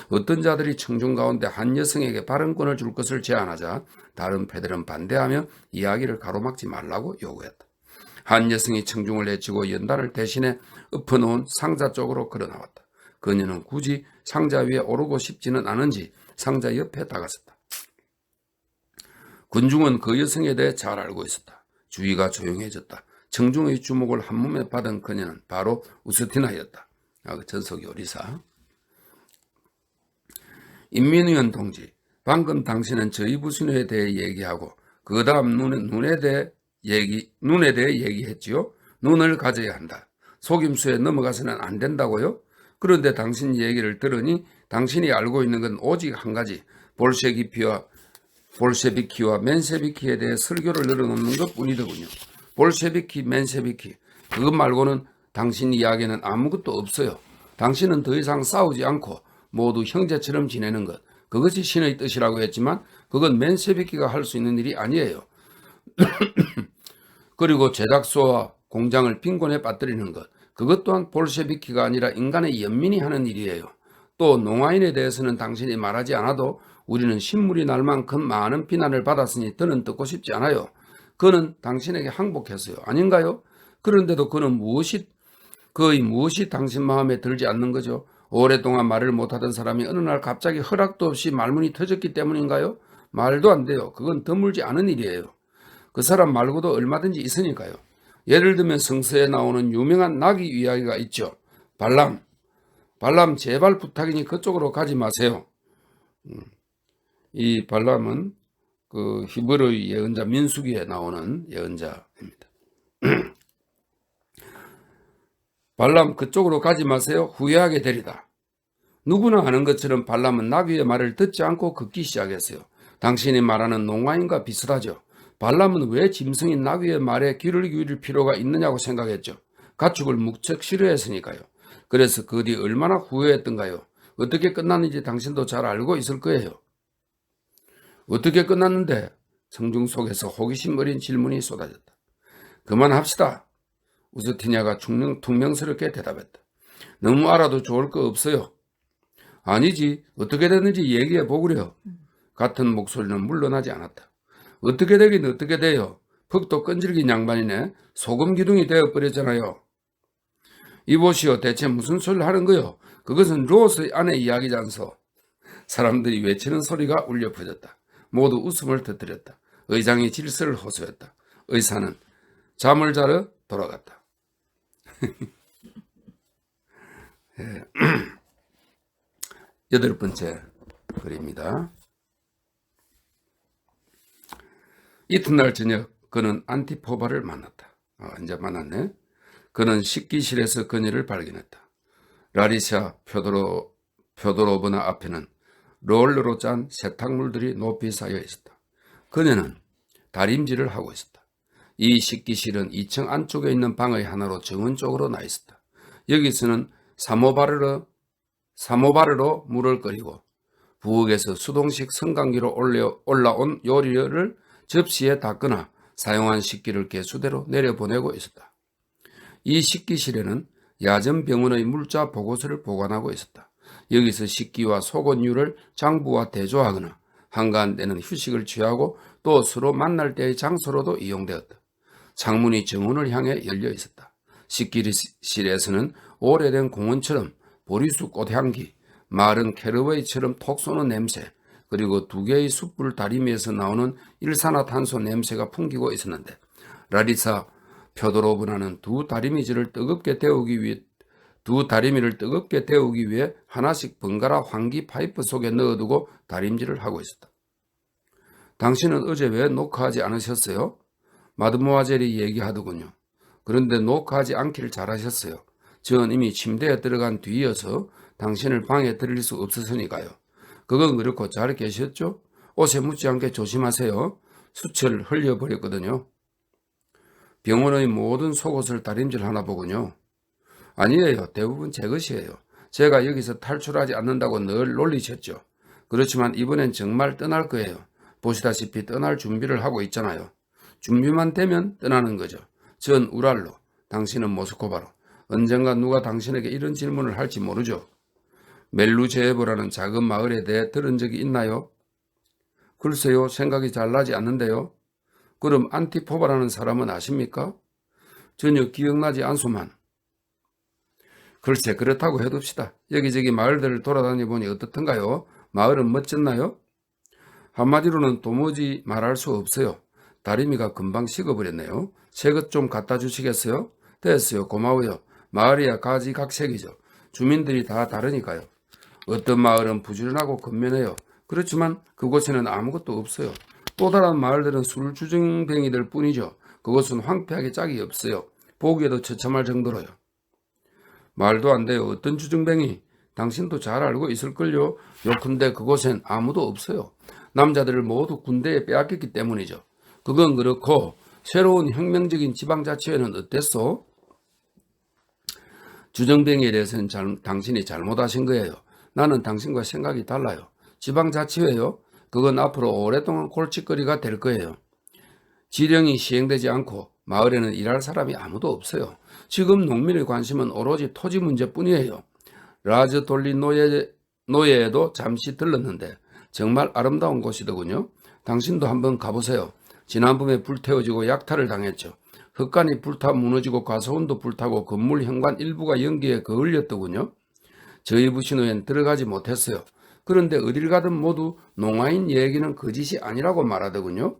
어떤 자들이 청중 가운데 한 여성에게 발언권을 줄 것을 제안하자 다른 패들은 반대하며 이야기를 가로막지 말라고 요구했다. 한 여성이 청중을 해치고 연단을 대신해 엎어놓은 상자 쪽으로 걸어나왔다. 그녀는 굳이 상자 위에 오르고 싶지는 않은지 상자 옆에 다가섰다. 군중은 그 여성에 대해 잘 알고 있었다. 주위가 조용해졌다. 청중의 주목을 한몸에 받은 그녀는 바로 우스티나였다. 전속 요리사. 인민위원 동지, 방금 당신은 저희 부신호에 대해 얘기하고 그 다음 눈에 대해 얘기했지요. 눈을 가져야 한다. 속임수에 넘어가서는 안 된다고요? 그런데 당신 얘기를 들으니 당신이 알고 있는 건 오직 한 가지, 볼셰비키와 맨세비키에 대해 설교를 늘어놓는 것뿐이더군요. 볼셰비키, 맨세비키, 그것 말고는 당신 이야기는 아무것도 없어요. 당신은 더 이상 싸우지 않고 모두 형제처럼 지내는 것, 그것이 신의 뜻이라고 했지만 그건 맨세비키가 할 수 있는 일이 아니에요. 그리고 제작소와 공장을 빈곤에 빠뜨리는 것, 그것 또한 볼셰비키가 아니라 인간의 연민이 하는 일이에요. 또 농아인에 대해서는 당신이 말하지 않아도 우리는 신물이 날 만큼 많은 비난을 받았으니 더는 듣고 싶지 않아요. 그는 당신에게 항복했어요. 아닌가요? 그런데도 그는 무엇이 당신 마음에 들지 않는 거죠? 오랫동안 말을 못하던 사람이 어느 날 갑자기 허락도 없이 말문이 터졌기 때문인가요? 말도 안 돼요. 그건 드물지 않은 일이에요. 그 사람 말고도 얼마든지 있으니까요. 예를 들면 성서에 나오는 유명한 나귀 이야기가 있죠. 발람 제발 부탁이니 그쪽으로 가지 마세요. 이 발람은 그 히브리의 예언자 민수기에 나오는 예언자입니다. 발람 그쪽으로 가지 마세요. 후회하게 되리다. 누구나 아는 것처럼 발람은 나귀의 말을 듣지 않고 걷기 시작했어요. 당신이 말하는 농아인과 비슷하죠. 발람은 왜 짐승인 나귀의 말에 귀를 기울일 필요가 있느냐고 생각했죠. 가축을 무척 싫어했으니까요. 그래서 그 뒤 얼마나 후회했던가요? 어떻게 끝났는지 당신도 잘 알고 있을 거예요. 어떻게 끝났는데? 성중 속에서 호기심 어린 질문이 쏟아졌다. 그만합시다. 우스티냐가 퉁명스럽게 대답했다. 너무 알아도 좋을 거 없어요. 아니지. 어떻게 됐는지 얘기해 보구려. 같은 목소리는 물러나지 않았다. 어떻게 되긴 어떻게 돼요. 퍽도 끈질긴 양반이네. 소금 기둥이 되어버렸잖아요. 이보시오. 대체 무슨 소리를 하는 거요? 그것은 로스의 아내 이야기잖소. 사람들이 외치는 소리가 울려 퍼졌다. 모두 웃음을 터뜨렸다. 의장이 질서를 호소했다. 의사는 잠을 자러 돌아갔다. 예. 8번째 글입니다. 이튿날 저녁 그는 안티포바를 만났다. 이제 만났네. 그는 식기실에서 그녀를 발견했다. 라리샤 표도로브나 앞에는 롤러로 짠 세탁물들이 높이 쌓여 있었다. 그녀는 다림질을 하고 있었다. 이 식기실은 2층 안쪽에 있는 방의 하나로 정원 쪽으로 나 있었다. 여기서는 사모바르로 물을 끓이고 부엌에서 수동식 성강기로 올라온 요리를 접시에 닦거나 사용한 식기를 개수대로 내려보내고 있었다. 이 식기실에는 야전병원의 물자 보고서를 보관하고 있었다. 여기서 식기와 속옷류를 장부와 대조하거나 한가한 때는 휴식을 취하고 또 서로 만날 때의 장소로도 이용되었다. 창문이 정원을 향해 열려 있었다. 식기실에서는 오래된 공원처럼 보리수 꽃향기, 마른 캐러웨이처럼 톡 쏘는 냄새, 그리고 2개의 숯불 다리미에서 나오는 일산화탄소 냄새가 풍기고 있었는데 라리사 표도로브나는 두 다리미를 뜨겁게 데우기 위해 하나씩 번갈아 환기 파이프 속에 넣어두고 다림질을 하고 있었다. 당신은 어제 왜 녹화하지 않으셨어요? 마드모아젤이 얘기하더군요. 그런데 녹화하지 않기를 잘하셨어요. 전 이미 침대에 들어간 뒤이어서 당신을 방에 들일 수 없었으니까요. 그건 그렇고 잘 계셨죠? 옷에 묻지 않게 조심하세요. 수철 흘려버렸거든요. 병원의 모든 속옷을 다림질하나 보군요. 아니에요. 대부분 제 것이에요. 제가 여기서 탈출하지 않는다고 늘 놀리셨죠. 그렇지만 이번엔 정말 떠날 거예요. 보시다시피 떠날 준비를 하고 있잖아요. 준비만 되면 떠나는 거죠. 전 우랄로, 당신은 모스코바로. 언젠가 누가 당신에게 이런 질문을 할지 모르죠. 멜루제에보라는 작은 마을에 대해 들은 적이 있나요? 글쎄요. 생각이 잘 나지 않는데요. 그럼 안티포바라는 사람은 아십니까? 전혀 기억나지 않소만. 글쎄 그렇다고 해둡시다. 여기저기 마을들을 돌아다녀보니 어떻던가요? 마을은 멋졌나요? 한마디로는 도무지 말할 수 없어요. 다리미가 금방 식어버렸네요. 새 것 좀 갖다 주시겠어요? 됐어요. 고마워요. 마을이야 가지각색이죠. 주민들이 다 다르니까요. 어떤 마을은 부지런하고 건면해요. 그렇지만 그곳에는 아무것도 없어요. 또 다른 마을들은 술주정뱅이들 뿐이죠. 그곳은 황폐하게 짝이 없어요. 보기에도 처참할 정도로요. 말도 안 돼요. 어떤 주정뱅이? 당신도 잘 알고 있을걸요. 요컨대 그곳엔 아무도 없어요. 남자들을 모두 군대에 빼앗겼기 때문이죠. 그건 그렇고 새로운 혁명적인 지방자치회는 어땠소? 주정뱅이에 대해서는 당신이 잘못하신 거예요. 나는 당신과 생각이 달라요. 지방자치회요? 그건 앞으로 오랫동안 골칫거리가 될 거예요. 지령이 시행되지 않고 마을에는 일할 사람이 아무도 없어요. 지금 농민의 관심은 오로지 토지 문제뿐이에요. 라즈돌리 노예에도 잠시 들렀는데 정말 아름다운 곳이더군요. 당신도 한번 가보세요. 지난번에 불태워지고 약탈을 당했죠. 흙간이 불타 무너지고 가서원도 불타고 건물 현관 일부가 연기에 거을렸더군요. 저희 부신호엔 들어가지 못했어요. 그런데 어딜 가든 모두 농아인 얘기는 거짓이 아니라고 말하더군요.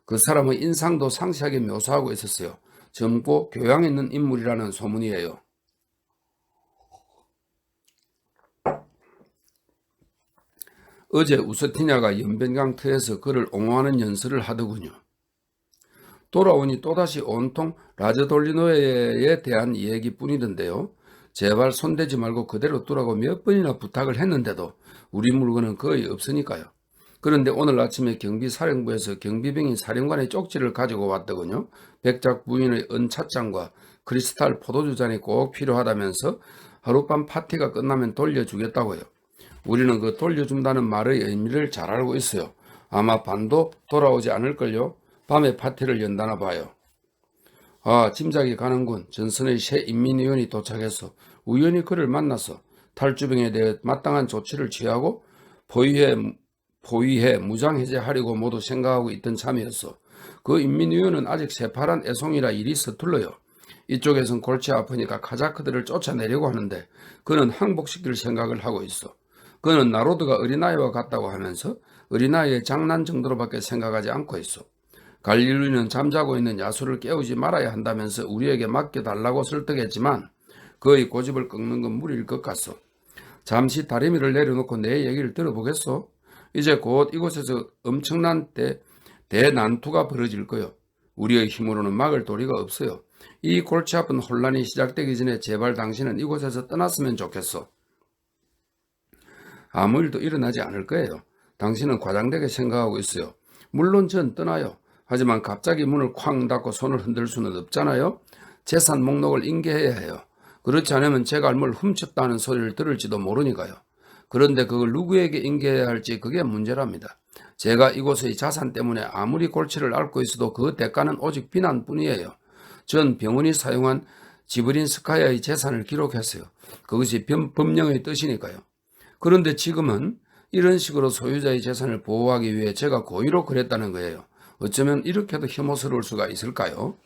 그 사람의 인상도 상세하게 묘사하고 있었어요. 젊고 교양 있는 인물이라는 소문이에요. 어제 우스티냐가 연변강 터에서 그를 옹호하는 연설을 하더군요. 돌아오니 또다시 온통 라즈돌리노에 대한 얘기뿐이던데요. 제발 손대지 말고 그대로 두라고 몇 번이나 부탁을 했는데도 우리 물건은 거의 없으니까요. 그런데 오늘 아침에 경비사령부에서 경비병이 사령관의 쪽지를 가지고 왔더군요. 백작 부인의 은찻잔과 크리스탈 포도주 잔이 꼭 필요하다면서 하룻밤 파티가 끝나면 돌려주겠다고요. 우리는 그 돌려준다는 말의 의미를 잘 알고 있어요. 아마 반도 돌아오지 않을걸요. 밤에 파티를 연다나 봐요. 아, 짐작이 가는군. 전선의 새 인민위원이 도착해서 우연히 그를 만나서 탈주병에 대해 마땅한 조치를 취하고 포위해 무장해제하려고 모두 생각하고 있던 참이었어. 그 인민위원은 아직 새파란 애송이라 일이 서툴러요. 이쪽에선 골치 아프니까 카자크들을 쫓아내려고 하는데 그는 항복시킬 생각을 하고 있어. 그는 나로드가 어린아이와 같다고 하면서 어린아이의 장난 정도로밖에 생각하지 않고 있어. 갈릴리는 잠자고 있는 야수를 깨우지 말아야 한다면서 우리에게 맡겨달라고 설득했지만 그의 고집을 꺾는 건 무리일 것 같소. 잠시 다리미를 내려놓고 내 얘기를 들어보겠소? 이제 곧 이곳에서 엄청난 대난투가 벌어질 거요. 우리의 힘으로는 막을 도리가 없어요. 이 골치 아픈 혼란이 시작되기 전에 제발 당신은 이곳에서 떠났으면 좋겠소. 아무 일도 일어나지 않을 거예요. 당신은 과장되게 생각하고 있어요. 물론 전 떠나요. 하지만 갑자기 문을 쾅 닫고 손을 흔들 수는 없잖아요. 재산 목록을 인계해야 해요. 그렇지 않으면 제가 뭘 훔쳤다는 소리를 들을지도 모르니까요. 그런데 그걸 누구에게 인계해야 할지 그게 문제랍니다. 제가 이곳의 자산 때문에 아무리 골치를 앓고 있어도 그 대가는 오직 비난뿐이에요. 전 병원이 사용한 지브린스카야의 재산을 기록했어요. 그것이 법령의 뜻이니까요. 그런데 지금은 이런 식으로 소유자의 재산을 보호하기 위해 제가 고의로 그랬다는 거예요. 어쩌면 이렇게도 혐오스러울 수가 있을까요?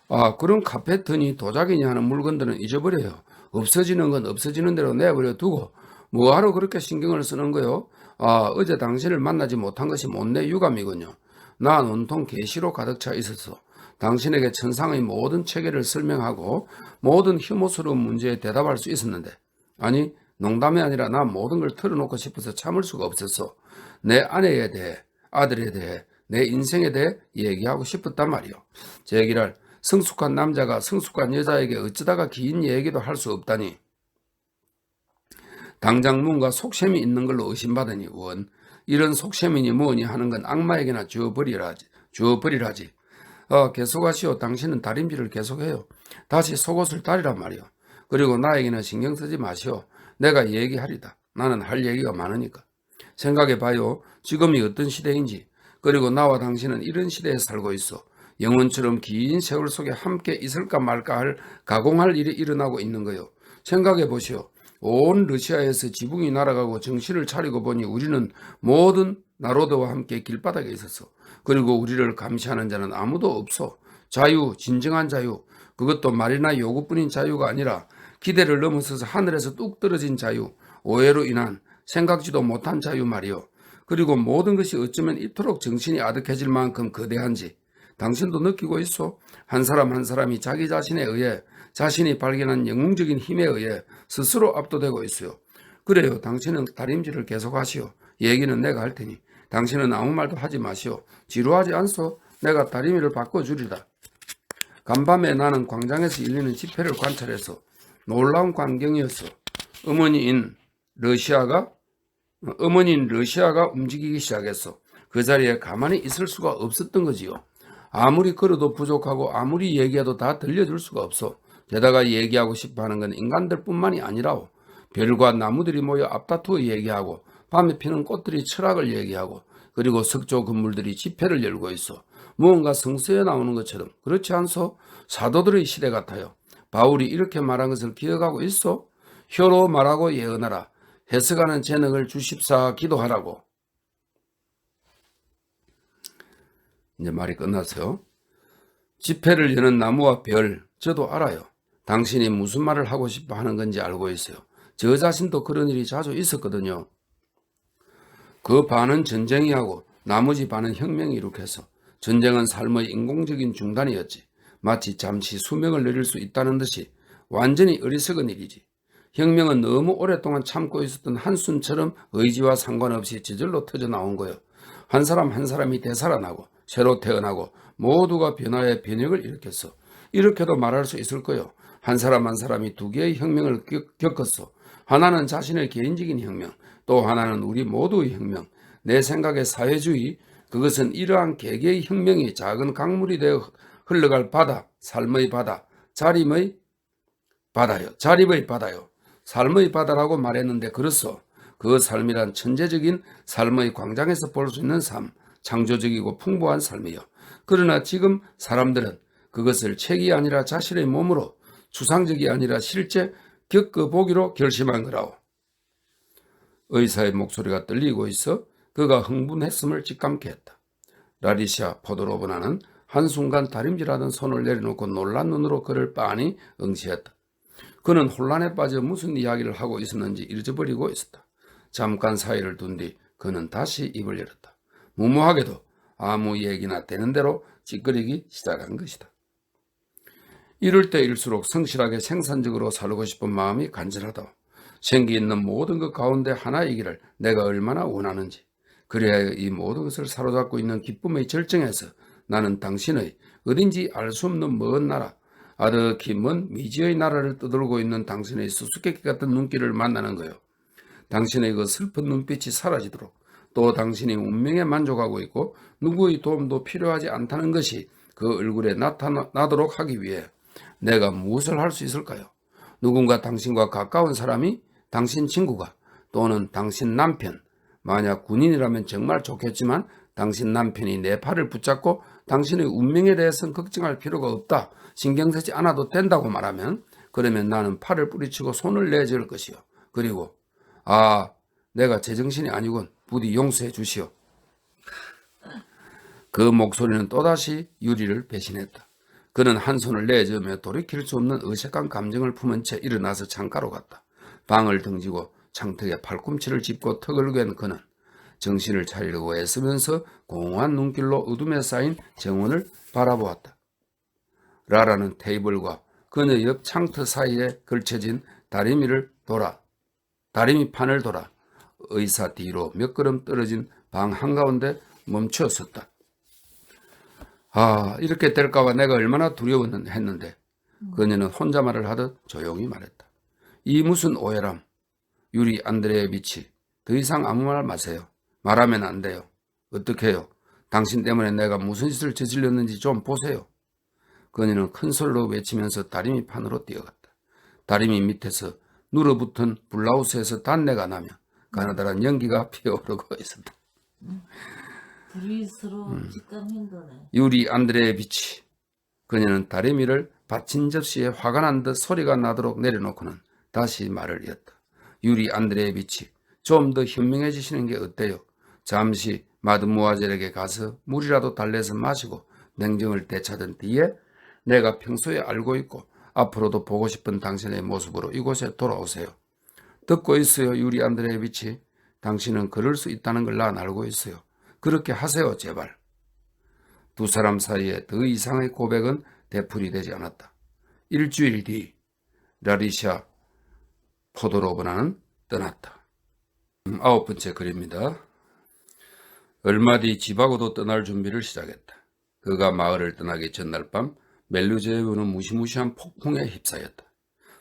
아, 그럼 카페트니 도자기니 하는 물건들은 잊어버려요. 없어지는 건 없어지는 대로 내버려 두고 뭐하러 그렇게 신경을 쓰는 거요? 아, 어제 당신을 만나지 못한 것이 못내 유감이군요. 난 온통 계시로 가득 차 있었어. 당신에게 천상의 모든 체계를 설명하고 모든 혐오스러운 문제에 대답할 수 있었는데 아니, 농담이 아니라 난 모든 걸 털어놓고 싶어서 참을 수가 없었어. 내 아내에 대해, 아들에 대해, 내 인생에 대해 얘기하고 싶었단 말이오. 제기랄 성숙한 남자가 성숙한 여자에게 어쩌다가 긴 얘기도 할 수 없다니. 당장 뭔가 속셈이 있는 걸로 의심받으니 원. 이런 속셈이니 뭐니 하는 건 악마에게나 주어버리라지. 계속하시오. 당신은 다림질을 계속해요. 다시 속옷을 다리란 말이오. 그리고 나에게는 신경 쓰지 마시오. 내가 얘기하리다. 나는 할 얘기가 많으니까. 생각해봐요. 지금이 어떤 시대인지. 그리고 나와 당신은 이런 시대에 살고 있어. 영혼처럼 긴 세월 속에 함께 있을까 말까 할 가공할 일이 일어나고 있는 거요. 생각해보시오. 온 러시아에서 지붕이 날아가고 정신을 차리고 보니 우리는 모든 나로드와 함께 길바닥에 있었어. 그리고 우리를 감시하는 자는 아무도 없어. 자유, 진정한 자유. 그것도 말이나 요구뿐인 자유가 아니라 기대를 넘어서서 하늘에서 뚝 떨어진 자유, 오해로 인한 생각지도 못한 자유 말이요. 그리고 모든 것이 어쩌면 이토록 정신이 아득해질 만큼 거대한지 당신도 느끼고 있어. 한 사람 한 사람이 자기 자신에 의해 자신이 발견한 영웅적인 힘에 의해 스스로 압도되고 있어요. 그래요. 당신은 다림질을 계속하시오. 얘기는 내가 할 테니 당신은 아무 말도 하지 마시오. 지루하지 않소? 내가 다리미를 바꿔주리라. 간밤에 나는 광장에서 열리는 집회를 관찰해서 놀라운 광경이었어. 어머니인 러시아가 움직이기 시작했어. 그 자리에 가만히 있을 수가 없었던 거지요. 아무리 걸어도 부족하고 아무리 얘기해도 다 들려줄 수가 없어. 게다가 얘기하고 싶어하는 건 인간들뿐만이 아니라오. 별과 나무들이 모여 앞다투어 얘기하고 밤에 피는 꽃들이 철학을 얘기하고 그리고 석조 건물들이 집회를 열고 있어. 무언가 성서에 나오는 것처럼. 그렇지 않소? 사도들의 시대 같아요. 바울이 이렇게 말한 것을 기억하고 있어? 혀로 말하고 예언하라. 해석하는 재능을 주십사 기도하라고. 이제 말이 끝났어요. 집회를 여는 나무와 별, 저도 알아요. 당신이 무슨 말을 하고 싶어 하는 건지 알고 있어요. 저 자신도 그런 일이 자주 있었거든요. 그 반은 전쟁이 하고 나머지 반은 혁명이 이룩해서 전쟁은 삶의 인공적인 중단이었지. 마치 잠시 수명을 늘릴 수 있다는 듯이 완전히 어리석은 일이지. 혁명은 너무 오랫동안 참고 있었던 한순처럼 의지와 상관없이 저절로 터져나온 거요. 한 사람 한 사람이 되살아나고 새로 태어나고 모두가 변화의 변혁을 일으켰어. 이렇게도 말할 수 있을 거요. 한 사람 한 사람이 두 개의 혁명을 겪었어. 하나는 자신의 개인적인 혁명, 또 하나는 우리 모두의 혁명. 내 생각의 사회주의, 그것은 이러한 개개의 혁명이 작은 강물이 되어 흘러갈 바다, 삶의 바다, 자림의 바다요. 자립의 바다요. 삶의 바다라고 말했는데 그렇소. 그 삶이란 천재적인 삶의 광장에서 볼 수 있는 삶, 창조적이고 풍부한 삶이요. 그러나 지금 사람들은 그것을 책이 아니라 자신의 몸으로, 추상적이 아니라 실제 겪어보기로 결심한 거라오. 의사의 목소리가 떨리고 있어 그가 흥분했음을 직감케 했다. 라리샤 포도로브나는 한순간 다림질하던 손을 내려놓고 놀란 눈으로 그를 빤히 응시했다. 그는 혼란에 빠져 무슨 이야기를 하고 있었는지 잊어버리고 있었다. 잠깐 사이를 둔 뒤 그는 다시 입을 열었다. 무모하게도 아무 얘기나 되는 대로 찌끄리기 시작한 것이다. 이럴 때일수록 성실하게 생산적으로 살고 싶은 마음이 간절하다. 생기 있는 모든 것 가운데 하나이기를 내가 얼마나 원하는지. 그래야 이 모든 것을 사로잡고 있는 기쁨의 절정에서 나는 당신의 어딘지 알 수 없는 먼 나라, 아득히 먼 미지의 나라를 떠돌고 있는 당신의 수수께끼 같은 눈길을 만나는 거요. 당신의 그 슬픈 눈빛이 사라지도록, 또 당신이 운명에 만족하고 있고 누구의 도움도 필요하지 않다는 것이 그 얼굴에 나타나도록 하기 위해 내가 무엇을 할 수 있을까요? 누군가 당신과 가까운 사람이, 당신 친구가, 또는 당신 남편, 만약 군인이라면 정말 좋겠지만 당신 남편이 내 팔을 붙잡고 당신의 운명에 대해서는 걱정할 필요가 없다, 신경 쓰지 않아도 된다고 말하면, 그러면 나는 팔을 뿌리치고 손을 내줄 것이요. 그리고 내가 제정신이 아니군, 부디 용서해 주시오. 그 목소리는 또다시 유리를 배신했다. 그는 한 손을 내저으며 돌이킬 수 없는 어색한 감정을 품은 채 일어나서 창가로 갔다. 방을 등지고 창턱에 팔꿈치를 짚고 턱을 괸 그는 정신을 차리려고 애쓰면서 공허한 눈길로 어둠에 쌓인 정원을 바라보았다. 라라는 테이블과 그녀 옆 창틀 사이에 걸쳐진 다리미 판을 돌아 의사 뒤로 몇 걸음 떨어진 방 한가운데 멈추었었다. 이렇게 될까봐 내가 얼마나 두려웠는데 그녀는 혼자말을 하듯 조용히 말했다. 이 무슨 오해람. 유리 안드레예비치, 더 이상 아무 말 마세요. 말하면 안 돼요. 어떻게 해요? 당신 때문에 내가 무슨 짓을 저질렀는지 좀 보세요. 그녀는 큰 소리로 외치면서 다리미 판으로 뛰어갔다. 다리미 밑에서 눌어붙은 블라우스에서 단내가 나며 가느다란 연기가 피어오르고 있었다. 둘이 서로 직감한 거네. 유리 안드레예비치. 그녀는 다리미를 받친 접시에 화가 난 듯 소리가 나도록 내려놓고는 다시 말을 이었다. 유리 안드레예비치, 좀 더 현명해지시는 게 어때요? 잠시 마드모아젤에게 가서 물이라도 달래서 마시고 냉정을 되찾은 뒤에 내가 평소에 알고 있고 앞으로도 보고 싶은 당신의 모습으로 이곳에 돌아오세요. 듣고 있어요, 유리 안드레예비치. 당신은 그럴 수 있다는 걸 난 알고 있어요. 그렇게 하세요, 제발. 두 사람 사이에 더 이상의 고백은 되풀이되지 않았다. 일주일 뒤 라리샤 포도로브나는 떠났다. 9번째 글입니다. 얼마 뒤 집하고도 떠날 준비를 시작했다. 그가 마을을 떠나기 전날 밤 멜루제우는 무시무시한 폭풍에 휩싸였다.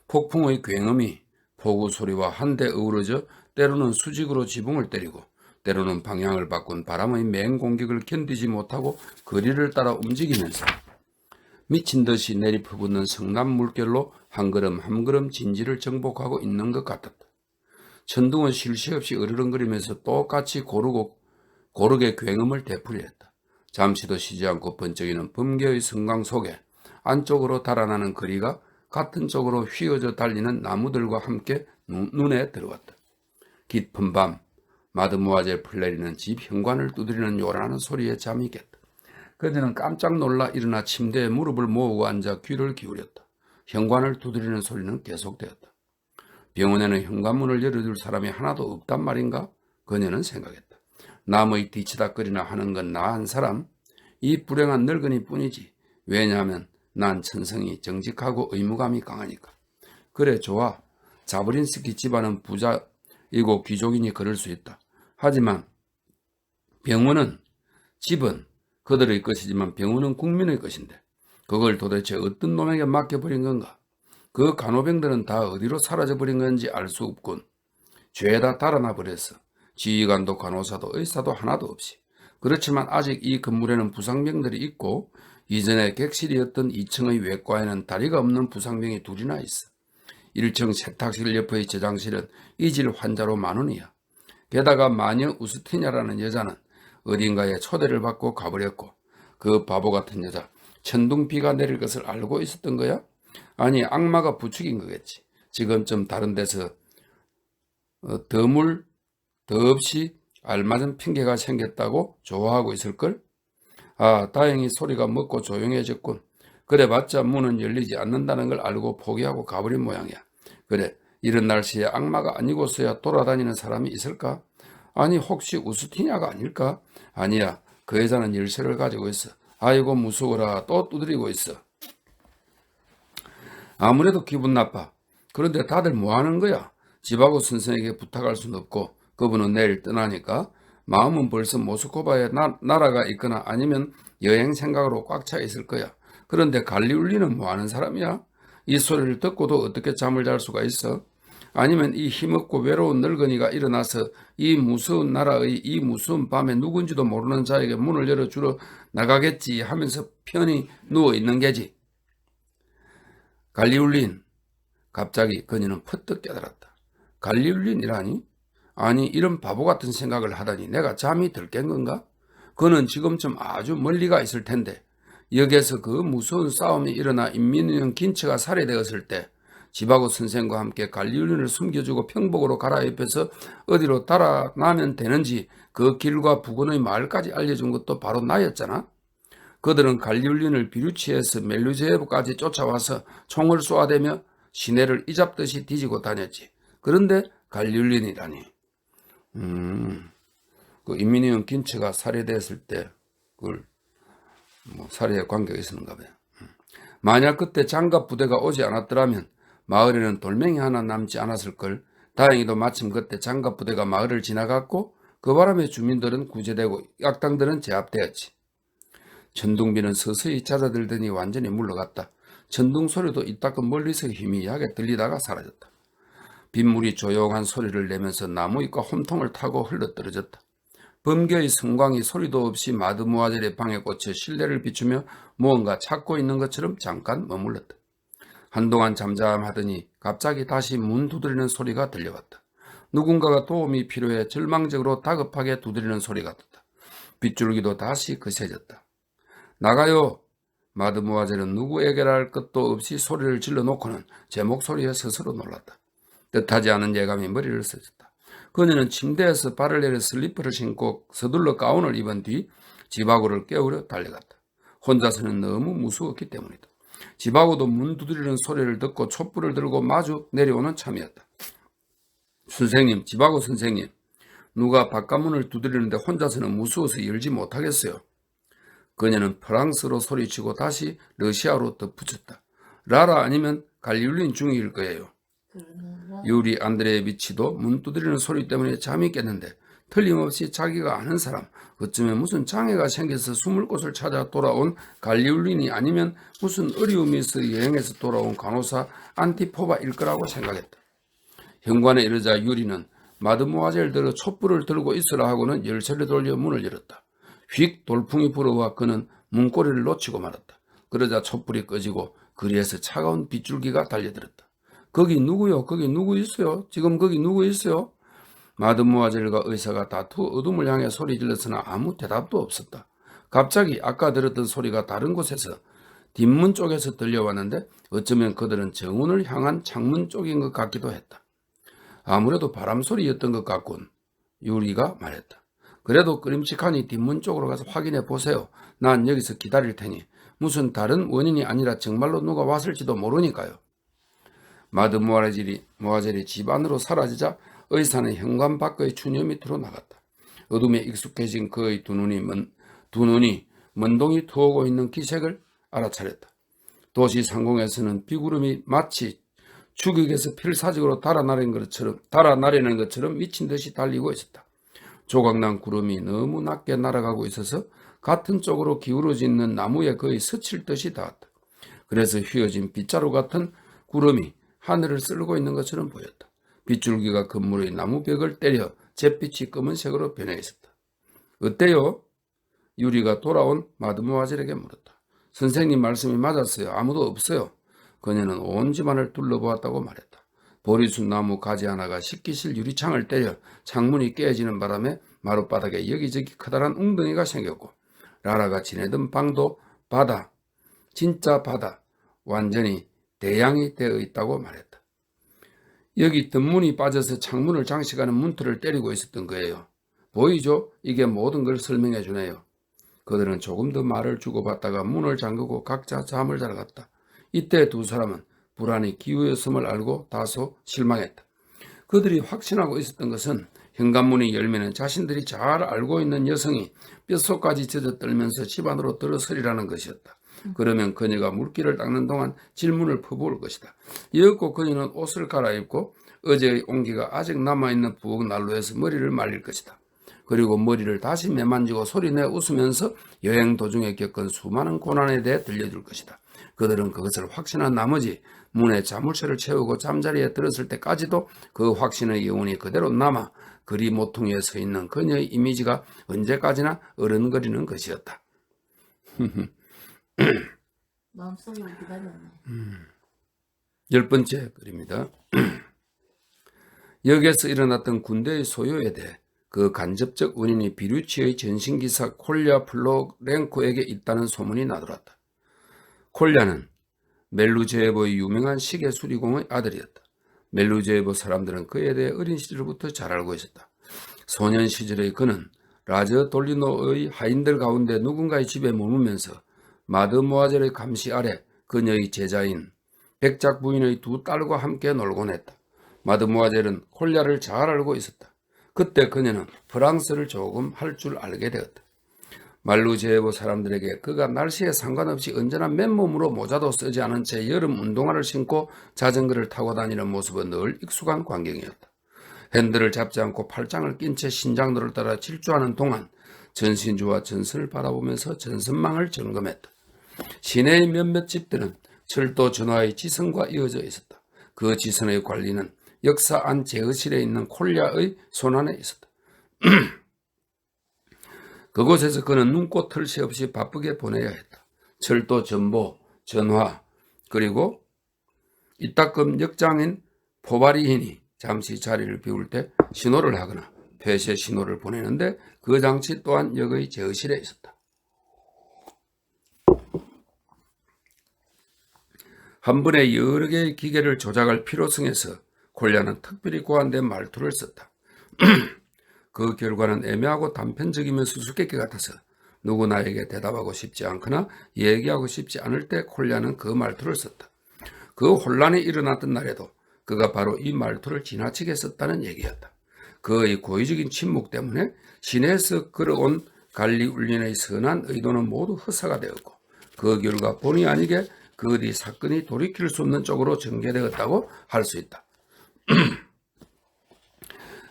폭풍의 굉음이 폭우 소리와 한데 어우러져 때로는 수직으로 지붕을 때리고 때로는 방향을 바꾼 바람의 맹공격을 견디지 못하고 거리를 따라 움직이면서 미친 듯이 내리퍼붓는 성남 물결로 한 걸음 한 걸음 진지를 정복하고 있는 것 같았다. 천둥은 쉴 새 없이 으르렁거리면서 똑같이 고르게 굉음을 되풀이했다. 잠시도 쉬지 않고 번쩍이는 범계의 성강 속에 안쪽으로 달아나는 거리가 같은 쪽으로 휘어져 달리는 나무들과 함께 눈에 들어왔다. 깊은 밤 마드모아젤 플레리는 집 현관을 두드리는 요란한 소리에 잠이 깼다. 그녀는 깜짝 놀라 일어나 침대에 무릎을 모으고 앉아 귀를 기울였다. 현관을 두드리는 소리는 계속되었다. 병원에는 현관문을 열어줄 사람이 하나도 없단 말인가? 그녀는 생각했다. 남의 뒤치다거리나 하는 건 나 한 사람, 이 불행한 늙은이 뿐이지. 왜냐하면 난 천성이 정직하고 의무감이 강하니까. 그래, 좋아. 자브린스키 집안은 부자이고 귀족이니 그럴 수 있다. 하지만 병원은, 집은 그들의 것이지만 병원은 국민의 것인데 그걸 도대체 어떤 놈에게 맡겨버린 건가? 그 간호병들은 다 어디로 사라져버린 건지 알 수 없군. 죄다 달아나 버렸어. 지휘관도 간호사도 의사도 하나도 없이. 그렇지만 아직 이 건물에는 부상병들이 있고 이전에 객실이었던 2층의 외과에는 다리가 없는 부상병이 둘이나 있어. 1층 세탁실 옆의 저장실은 이질 환자로 만원이야. 게다가 마녀 우스티냐라는 여자는 어딘가에 초대를 받고 가버렸고 그 바보 같은 여자 천둥비가 내릴 것을 알고 있었던 거야? 아니 악마가 부추긴 거겠지. 지금쯤 다른 데서 더 없이 알맞은 핑계가 생겼다고 좋아하고 있을걸? 아, 다행히 소리가 멎고 조용해졌군. 그래봤자 문은 열리지 않는다는 걸 알고 포기하고 가버린 모양이야. 그래, 이런 날씨에 악마가 아니고서야 돌아다니는 사람이 있을까? 아니, 혹시 우스티냐가 아닐까? 아니야, 그 여자는 열쇠를 가지고 있어. 아이고 무서워라, 또 두드리고 있어. 아무래도 기분 나빠. 그런데 다들 뭐 하는 거야? 집하고 선생에게 부탁할 수는 없고 그분은 내일 떠나니까 마음은 벌써 모스크바에 날아가 있거나 아니면 여행 생각으로 꽉 차 있을 거야. 그런데 갈리울리는 뭐 하는 사람이야? 이 소리를 듣고도 어떻게 잠을 잘 수가 있어? 아니면 이 힘없고 외로운 늙은이가 일어나서 이 무서운 나라의 이 무서운 밤에 누군지도 모르는 자에게 문을 열어주러 나가겠지 하면서 편히 누워 있는 게지. 갈리울린. 갑자기 그녀는 퍼뜩 깨달았다. 갈리울린이라니? 아니 이런 바보 같은 생각을 하다니 내가 잠이 들 깬 건가? 그는 지금쯤 아주 멀리 가 있을 텐데 여기에서 그 무서운 싸움이 일어나 임민영 긴처가 살해되었을 때 집하고 선생과 함께 갈리울린을 숨겨주고 평복으로 갈아입혀서 어디로 달아나면 되는지 그 길과 부근의 마을까지 알려준 것도 바로 나였잖아. 그들은 갈리울린을 비류치에서 멜루제에브까지 쫓아와서 총을 쏘아대며 시내를 이잡듯이 뒤지고 다녔지. 그런데 갈리울린이라니. 그 임민영 긴처가 살해됐을 때 그걸 살해에 관계가 있었는가 봐요. 만약 그때 장갑 부대가 오지 않았더라면 마을에는 돌멩이 하나 남지 않았을걸. 다행히도 마침 그때 장갑 부대가 마을을 지나갔고 그 바람에 주민들은 구제되고 약당들은 제압되었지. 천둥비는 서서히 잦아들더니 완전히 물러갔다. 천둥 소리도 이따금 멀리서 희미하게 들리다가 사라졌다. 빗물이 조용한 소리를 내면서 나무잎과 홈통을 타고 흘러떨어졌다. 범계의 성광이 소리도 없이 마드모아젤의 방에 꽂혀 실내를 비추며 무언가 찾고 있는 것처럼 잠깐 머물렀다. 한동안 잠잠하더니 갑자기 다시 문 두드리는 소리가 들려왔다. 누군가가 도움이 필요해 절망적으로 다급하게 두드리는 소리 같았다. 빗줄기도 다시 거세졌다. 나가요! 마드모아젤은 누구에게라 할 것도 없이 소리를 질러놓고는 제 목소리에 스스로 놀랐다. 뜻하지 않은 예감이 머리를 스쳤다. 그녀는 침대에서 발을 내려 슬리퍼를 신고 서둘러 가운을 입은 뒤 집하고를 깨우려 달려갔다. 혼자서는 너무 무서웠기 때문이다. 집하고도 문 두드리는 소리를 듣고 촛불을 들고 마주 내려오는 참이었다. 선생님, 집하고 선생님, 누가 바깥문을 두드리는데 혼자서는 무서워서 열지 못하겠어요. 그녀는 프랑스로 소리치고 다시 러시아로 덧붙였다. 라라 아니면 갈리울린 중일 거예요. 유리 안드레예비치도 문 두드리는 소리 때문에 잠이 깼는데 틀림없이 자기가 아는 사람, 어쩌면 무슨 장애가 생겨서 숨을 곳을 찾아 돌아온 갈리울린이 아니면 무슨 어려움이 있어 여행에서 돌아온 간호사 안티포바일 거라고 생각했다. 현관에 이르자 유리는 마드모아젤들의 촛불을 들고 있으라 하고는 열쇠를 돌려 문을 열었다. 휙 돌풍이 불어와 그는 문고리를 놓치고 말았다. 그러자 촛불이 꺼지고 거리에서 차가운 빗줄기가 달려들었다. 거기 누구요? 거기 누구 있어요? 지금 거기 누구 있어요? 마드모아젤과 의사가 다투어 어둠을 향해 소리 질렀으나 아무 대답도 없었다. 갑자기 아까 들었던 소리가 다른 곳에서 뒷문 쪽에서 들려왔는데 어쩌면 그들은 정원을 향한 창문 쪽인 것 같기도 했다. 아무래도 바람소리였던 것 같군. 유리가 말했다. 그래도 끄림칙하니 뒷문 쪽으로 가서 확인해 보세요. 난 여기서 기다릴 테니. 무슨 다른 원인이 아니라 정말로 누가 왔을지도 모르니까요. 마드모아젤이 집 안으로 사라지자 의사는 현관 밖의 추녀 밑으로 나갔다. 어둠에 익숙해진 그의 두 눈이 먼동이 트오고 있는 기색을 알아차렸다. 도시 상공에서는 비구름이 마치 추격에서 필사적으로 달아나려는 것처럼 미친 듯이 달리고 있었다. 조각난 구름이 너무 낮게 날아가고 있어서 같은 쪽으로 기울어져 있는 나무에 거의 스칠 듯이 닿았다. 그래서 휘어진 빗자루 같은 구름이 하늘을 쓸고 있는 것처럼 보였다. 빗줄기가 건물의 나무벽을 때려 잿빛이 검은색으로 변해 있었다. 어때요? 유리가 돌아온 마드모아젤에게 물었다. 선생님 말씀이 맞았어요. 아무도 없어요. 그녀는 온 집안을 둘러보았다고 말했다. 보리수 나무 가지 하나가 식기실 유리창을 때려 창문이 깨지는 바람에 마룻바닥에 여기저기 커다란 웅덩이가 생겼고, 라라가 지내던 방도 바다, 진짜 바다, 완전히 대양이 되어 있다고 말했다. 여기 덧문이 빠져서 창문을 장식하는 문틀을 때리고 있었던 거예요. 보이죠? 이게 모든 걸 설명해 주네요. 그들은 조금 더 말을 주고받다가 문을 잠그고 각자 잠을 자러 갔다. 이때 두 사람은 불안이 기우였음을 알고 다소 실망했다. 그들이 확신하고 있었던 것은 현관문이 열면은 자신들이 잘 알고 있는 여성이 뼛속까지 젖어 떨면서 집 안으로 들어서리라는 것이었다. 그러면 그녀가 물기를 닦는 동안 질문을 퍼부을 것이다. 이윽고 그녀는 옷을 갈아입고 어제의 온기가 아직 남아있는 부엌 난로에서 머리를 말릴 것이다. 그리고 머리를 다시 매만지고 소리내 웃으면서 여행 도중에 겪은 수많은 고난에 대해 들려줄 것이다. 그들은 그것을 확신한 나머지 문에 자물쇠를 채우고 잠자리에 들었을 때까지도 그 확신의 여운이 그대로 남아 그리 모퉁이에 서 있는 그녀의 이미지가 언제까지나 어른거리는 것이었다. 마음속으로 기다렸네. 10번째 글입니다. 여기에서 일어났던 군대의 소요에 대해 그 간접적 원인이 비루치의 전신기사 콜랴 플로렌코에게 있다는 소문이 나돌았다. 콜랴는 멜루제에보의 유명한 시계 수리공의 아들이었다. 멜루제에보 사람들은 그에 대해 어린 시절부터 잘 알고 있었다. 소년 시절의 그는 라저 돌리노의 하인들 가운데 누군가의 집에 머물면서 마드모아젤의 감시 아래 그녀의 제자인 백작 부인의 두 딸과 함께 놀곤 했다. 마드모아젤은 콜랴를 잘 알고 있었다. 그때 그녀는 프랑스를 조금 할 줄 알게 되었다. 말루제에보 사람들에게 그가 날씨에 상관없이 언제나 맨몸으로 모자도 쓰지 않은 채 여름 운동화를 신고 자전거를 타고 다니는 모습은 늘 익숙한 광경이었다. 핸들을 잡지 않고 팔짱을 낀 채 신장로를 따라 질주하는 동안 전신주와 전선을 바라보면서 전선망을 점검했다. 시내의 몇몇 집들은 철도 전화의 지선과 이어져 있었다. 그 지선의 관리는 역사 안 제어실에 있는 콜랴의 손안에 있었다. 그곳에서 그는 눈꽃 털새 없이 바쁘게 보내야 했다. 철도 전보, 전화, 그리고 이따금 역장인 포바리인이 잠시 자리를 비울 때 신호를 하거나 폐쇄 신호를 보내는데 그 장치 또한 역의 제어실에 있었다. 한 번에 여러 개의 기계를 조작할 필요성에서 콜랴는 특별히 고안된 말투를 썼다. 그 결과는 애매하고 단편적이며 수수께끼 같아서 누구나에게 대답하고 싶지 않거나 얘기하고 싶지 않을 때 콜랴는 그 말투를 썼다. 그 혼란이 일어났던 날에도 그가 바로 이 말투를 지나치게 썼다는 얘기였다. 그의 고의적인 침묵 때문에 시내에서 걸어온 갈리 울린의 선한 의도는 모두 허사가 되었고 그 결과 본의 아니게 그 뒤 사건이 돌이킬 수 없는 쪽으로 전개되었다고 할 수 있다.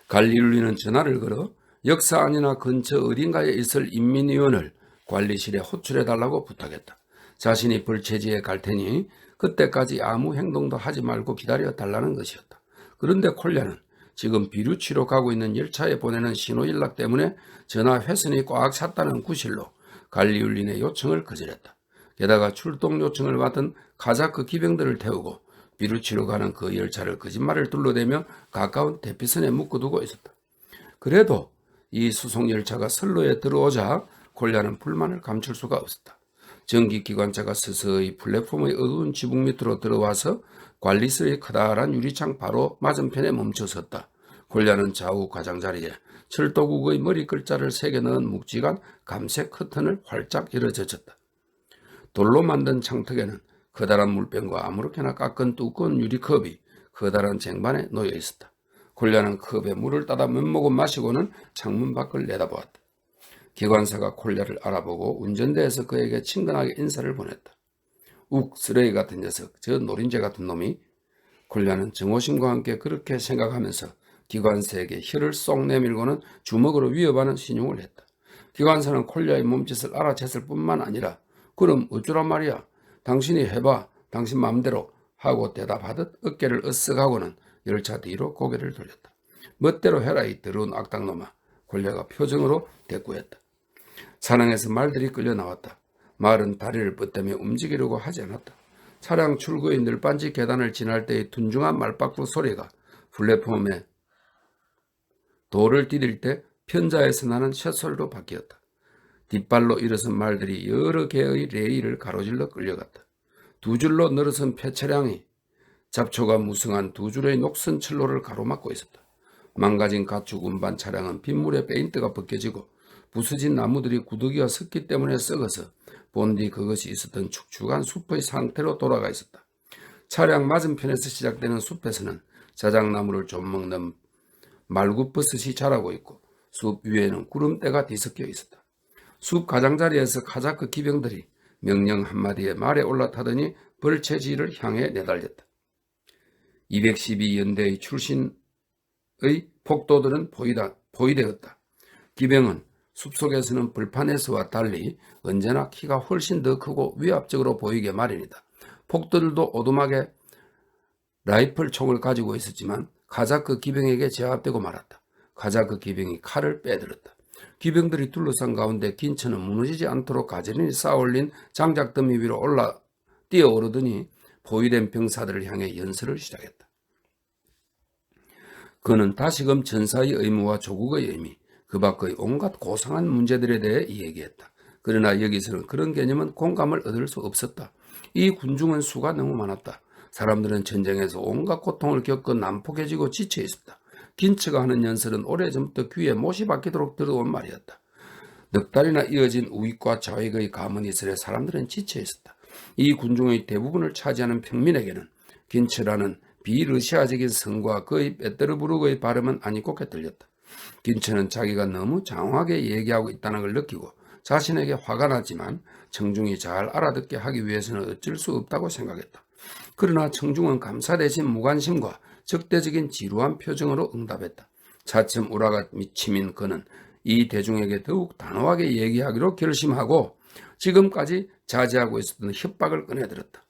갈리울리는 전화를 걸어 역사 안이나 근처 어딘가에 있을 인민위원을 관리실에 호출해달라고 부탁했다. 자신이 불체지에 갈 테니 그때까지 아무 행동도 하지 말고 기다려달라는 것이었다. 그런데 콜랴는 지금 비루치로 가고 있는 열차에 보내는 신호 연락 때문에 전화 회선이 꽉 찼다는 구실로 갈리울린의 요청을 거절했다. 게다가 출동 요청을 받은 카자크 기병들을 태우고 비루치로 가는 그 열차를 거짓말을 둘러대며 가까운 대피선에 묶어두고 있었다. 그래도 이 수송열차가 선로에 들어오자 콜랴는 불만을 감출 수가 없었다. 전기기관차가 서서히 플랫폼의 어두운 지붕 밑으로 들어와서 관리실의 커다란 유리창 바로 맞은편에 멈춰섰다. 콜랴는 좌우 가장자리에 철도국의 머리글자를 새겨 넣은 묵직한 감색 커튼을 활짝 열어젖혔다. 돌로 만든 창턱에는 커다란 물병과 아무렇게나 깎은 두꺼운 유리컵이 커다란 쟁반에 놓여 있었다. 콜랴는 컵에 물을 따다 몇 모금 마시고는 창문 밖을 내다보았다. 기관사가 콜랴를 알아보고 운전대에서 그에게 친근하게 인사를 보냈다. 욱 쓰레기 같은 녀석, 저 노린재 같은 놈이. 콜랴는 정오심과 함께 그렇게 생각하면서 기관사에게 혀를 쏙 내밀고는 주먹으로 위협하는 신용을 했다. 기관사는 콜랴의 몸짓을 알아챘을 뿐만 아니라 그럼 어쩌란 말이야. 당신이 해봐. 당신 마음대로 하고 대답하듯 어깨를 으쓱하고는 열차 뒤로 고개를 돌렸다. 멋대로 해라 이 더러운 악당놈아. 콜랴가 표정으로 대꾸했다. 사랑해서 말들이 끌려 나왔다. 말은 다리를 뻗대며 움직이려고 하지 않았다. 차량 출구의 늘반지 계단을 지날 때의 둔중한 말박두 소리가 플랫폼에 돌을 디딜 때 편자에서 나는 쇳소리로 바뀌었다. 뒷발로 일어선 말들이 여러 개의 레일을 가로질러 끌려갔다. 두 줄로 늘어선 폐차량이 잡초가 무성한 두 줄의 녹슨 철로를 가로막고 있었다. 망가진 가축 운반 차량은 빗물에 페인트가 벗겨지고 부서진 나무들이 구더기와 습기 때문에 썩어서 본디 그것이 있었던 축축한 숲의 상태로 돌아가 있었다. 차량 맞은편에서 시작되는 숲에서는 자작나무를 좀 먹는 말굽버섯이 자라고 있고 숲 위에는 구름대가 뒤섞여 있었다. 숲 가장자리에서 카자크 기병들이 명령 한마디에 말에 올라타더니 벌채지를 향해 내달렸다. 212연대의 출신의 폭도들은 포위되었다. 기병은 숲속에서는 벌판에서와 달리 언제나 키가 훨씬 더 크고 위압적으로 보이게 마련이다. 폭도들도 오두막에 라이플 총을 가지고 있었지만 카자크 기병에게 제압되고 말았다. 카자크 기병이 칼을 빼들었다. 기병들이 둘러싼 가운데 긴처는 무너지지 않도록 가지런히 쌓아올린 장작더미 위로 뛰어오르더니 포위된 병사들을 향해 연설을 시작했다. 그는 다시금 전사의 의무와 조국의 의미, 그 밖의 온갖 고상한 문제들에 대해 이야기했다. 그러나 여기서는 그런 개념은 공감을 얻을 수 없었다. 이 군중은 수가 너무 많았다. 사람들은 전쟁에서 온갖 고통을 겪어 난폭해지고 지쳐 있었다. 긴처가 하는 연설은 오래전부터 귀에 못이 박히도록 들어온 말이었다. 넉 달이나 이어진 우익과 좌익의 가문이슬에 사람들은 지쳐 있었다. 이 군중의 대부분을 차지하는 평민에게는 긴처라는 비러시아적인 성과 그의 빼뜨르부르크의 발음은 아니꼽게 들렸다. 긴처는 자기가 너무 장황하게 얘기하고 있다는 걸 느끼고 자신에게 화가 났지만 청중이 잘 알아듣게 하기 위해서는 어쩔 수 없다고 생각했다. 그러나 청중은 감사 대신 무관심과 적대적인 지루한 표정으로 응답했다. 차츰 우라가 미치민 그는 이 대중에게 더욱 단호하게 얘기하기로 결심하고 지금까지 자제하고 있었던 협박을 꺼내들었다.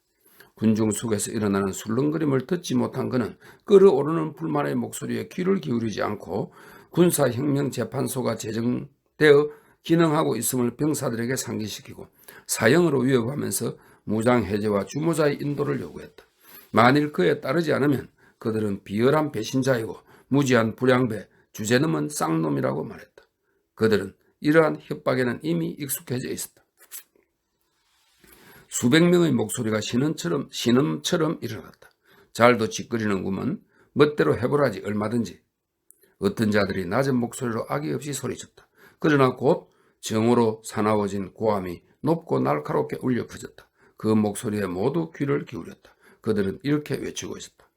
군중 속에서 일어나는 술렁거림을 듣지 못한 그는 끓어오르는 불만의 목소리에 귀를 기울이지 않고 군사혁명재판소가 제정되어 기능하고 있음을 병사들에게 상기시키고 사형으로 위협하면서 무장해제와 주모자의 인도를 요구했다. 만일 그에 따르지 않으면 그들은 비열한 배신자이고 무지한 불량배, 주제넘은 쌍놈이라고 말했다. 그들은 이러한 협박에는 이미 익숙해져 있었다. 수백 명의 목소리가 신음처럼 일어났다. 잘도 짓거리는구먼. 멋대로 해보라지 얼마든지. 어떤 자들이 낮은 목소리로 악의 없이 소리쳤다. 그러나 곧 정오로 사나워진 고함이 높고 날카롭게 울려 퍼졌다. 그 목소리에 모두 귀를 기울였다. 그들은 이렇게 외치고 있었다.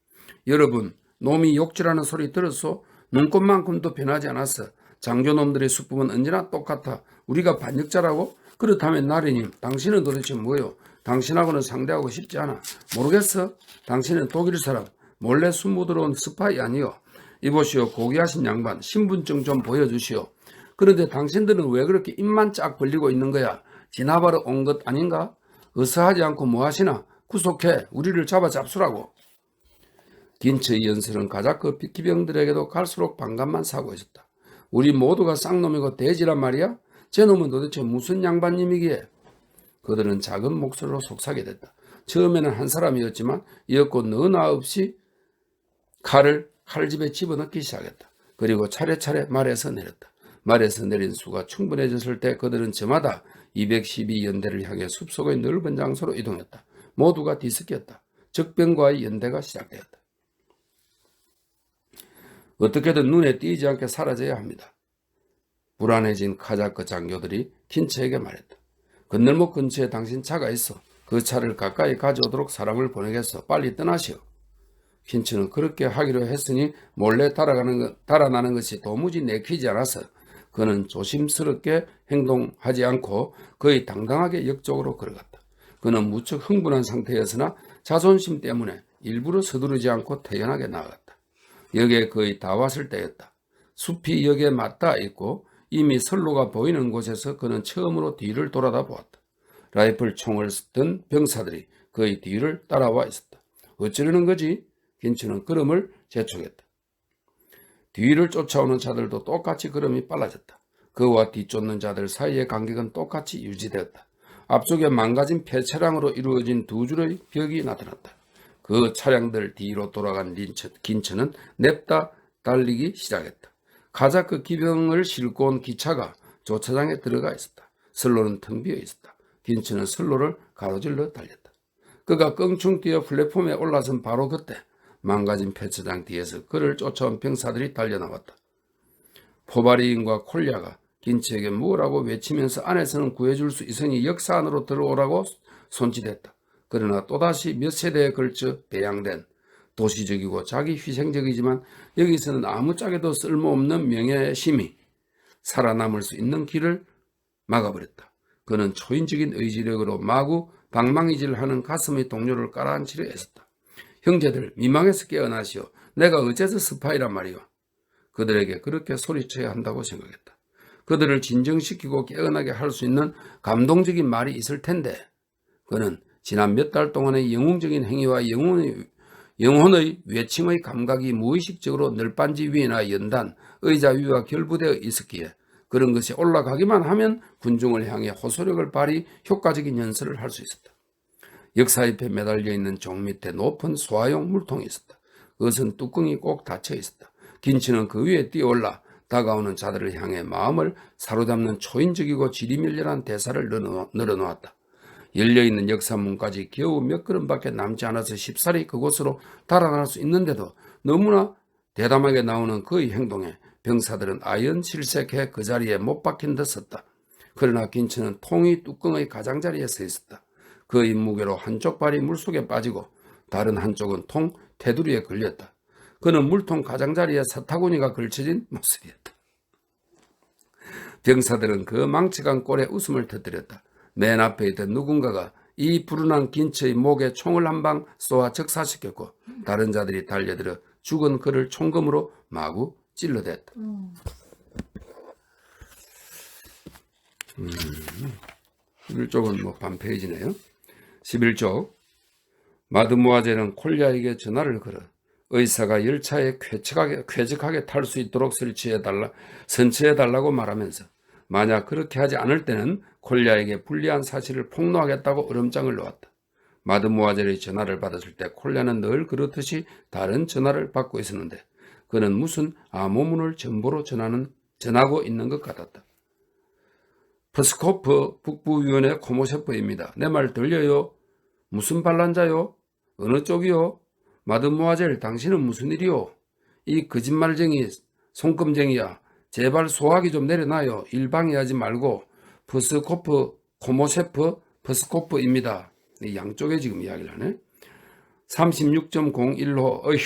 여러분, 놈이 욕질하는 소리 들었소? 눈꽃만큼도 변하지 않았어. 장조놈들의 수법은 언제나 똑같아. 우리가 반역자라고? 그렇다면 나리님, 당신은 도대체 뭐요? 당신하고는 상대하고 싶지 않아. 모르겠어? 당신은 독일 사람, 몰래 숨어 들어온 스파이 아니요. 이보시오, 고귀하신 양반, 신분증 좀 보여주시오. 그런데 당신들은 왜 그렇게 입만 쫙 벌리고 있는 거야? 지나바로 온 것 아닌가? 어서하지 않고 뭐 하시나? 구속해, 우리를 잡수라고. 긴처의 연설은 가자크 기병들에게도 갈수록 반감만 사고 있었다. 우리 모두가 쌍놈이고 돼지란 말이야? 쟤놈은 도대체 무슨 양반님이기에? 그들은 작은 목소리로 속삭게 됐다. 처음에는 한 사람이었지만 이었고 너나 없이 칼을 칼집에 집어넣기 시작했다. 그리고 차례차례 말에서 내렸다. 말에서 내린 수가 충분해졌을 때 그들은 저마다 212연대를 향해 숲속의 넓은 장소로 이동했다. 모두가 뒤섞였다. 적병과의 연대가 시작되었다. 어떻게든 눈에 띄지 않게 사라져야 합니다. 불안해진 카자크 장교들이 긴처에게 말했다. 건널목 근처에 당신 차가 있어. 그 차를 가까이 가져오도록 사람을 보내겠어. 빨리 떠나시오. 긴처는 그렇게 하기로 했으니 몰래 달아나는 것이 도무지 내키지 않아서 그는 조심스럽게 행동하지 않고 거의 당당하게 역쪽으로 걸어갔다. 그는 무척 흥분한 상태였으나 자존심 때문에 일부러 서두르지 않고 태연하게 나아갔다. 역에 거의 다 왔을 때였다. 숲이 역에 맞닿아 있고 이미 선로가 보이는 곳에서 그는 처음으로 뒤를 돌아다 보았다. 라이플 총을 든 병사들이 그의 뒤를 따라와 있었다. 어쩌려는 거지? 긴처는 걸음을 재촉했다. 뒤를 쫓아오는 자들도 똑같이 걸음이 빨라졌다. 그와 뒤쫓는 자들 사이의 간격은 똑같이 유지되었다. 앞쪽에 망가진 폐차량으로 이루어진 두 줄의 벽이 나타났다. 그 차량들 뒤로 돌아간 긴처는 냅다 달리기 시작했다. 카자크 기병을 싣고 온 기차가 조차장에 들어가 있었다. 선로는 텅 비어 있었다. 긴처는 선로를 가로질러 달렸다. 그가 껑충 뛰어 플랫폼에 올라선 바로 그때 망가진 폐차장 뒤에서 그를 쫓아온 병사들이 달려나왔다. 포바리인과 콜야가 긴처에게 뭐라고 외치면서 안에서는 구해줄 수 있으니 역사 안으로 들어오라고 손짓했다. 그러나 또다시 몇 세대에 걸쳐 배양된 도시적이고 자기 희생적이지만 여기서는 아무짝에도 쓸모없는 명예심이 살아남을 수 있는 길을 막아버렸다. 그는 초인적인 의지력으로 마구 방망이질하는 가슴의 동료를 깔아앉히려 애썼다. 형제들, 미망에서 깨어나시오. 내가 어째서 스파이란 말이오. 그들에게 그렇게 소리쳐야 한다고 생각했다. 그들을 진정시키고 깨어나게 할 수 있는 감동적인 말이 있을 텐데 그는 지난 몇 달 동안의 영웅적인 행위와 영혼의 외침의 감각이 무의식적으로 늘반지 위나 연단, 의자 위와 결부되어 있었기에 그런 것이 올라가기만 하면 군중을 향해 호소력을 발휘 효과적인 연설을 할 수 있었다. 역사잎에 매달려 있는 종 밑에 높은 소화용 물통이 있었다. 그것은 뚜껑이 꼭 닫혀 있었다. 긴치는 그 위에 뛰어올라 다가오는 자들을 향해 마음을 사로잡는 초인적이고 지리밀렬한 대사를 늘어놓았다. 열려있는 역사문까지 겨우 몇 걸음밖에 남지 않아서 쉽사리 그곳으로 달아날 수 있는데도 너무나 대담하게 나오는 그의 행동에 병사들은 아연실색해 그 자리에 못 박힌 듯 섰다. 그러나 긴치는 통이 뚜껑의 가장자리에 서 있었다. 그의 무게로 한쪽 발이 물속에 빠지고 다른 한쪽은 통 테두리에 걸렸다. 그는 물통 가장자리에 사타구니가 걸쳐진 모습이었다. 병사들은 그 망치간 꼴에 웃음을 터뜨렸다. 맨 앞에 있던 누군가가 이 불운한 긴처의 목에 총을 한 방 쏘아 적사시켰고 다른 자들이 달려들어 죽은 그를 총검으로 마구 찔러댔다. 11쪽은 뭐 반페이지네요. 11쪽 마드모아젤은 콜야에게 전화를 걸어 의사가 열차에 쾌적하게 탈 수 있도록 선처해달라고 말하면서 만약 그렇게 하지 않을 때는 콜야에게 불리한 사실을 폭로하겠다고 얼음장을 놓았다. 마드모아젤의 전화를 받았을 때 콜야는 늘 그렇듯이 다른 전화를 받고 있었는데 그는 무슨 암호문을 전보로 전하고 있는 것 같았다. 프스코프 북부위원회 코모셰프입니다. 내 말 들려요? 무슨 반란자요? 어느 쪽이요? 마드모아젤, 당신은 무슨 일이요? 이 거짓말쟁이 손금쟁이야. 제발 소화기 좀 내려놔요. 일방해하지 말고. 프스코프 코모셰프 프스코프입니다. 양쪽에 지금 이야기를 하네. 36.01호 어휴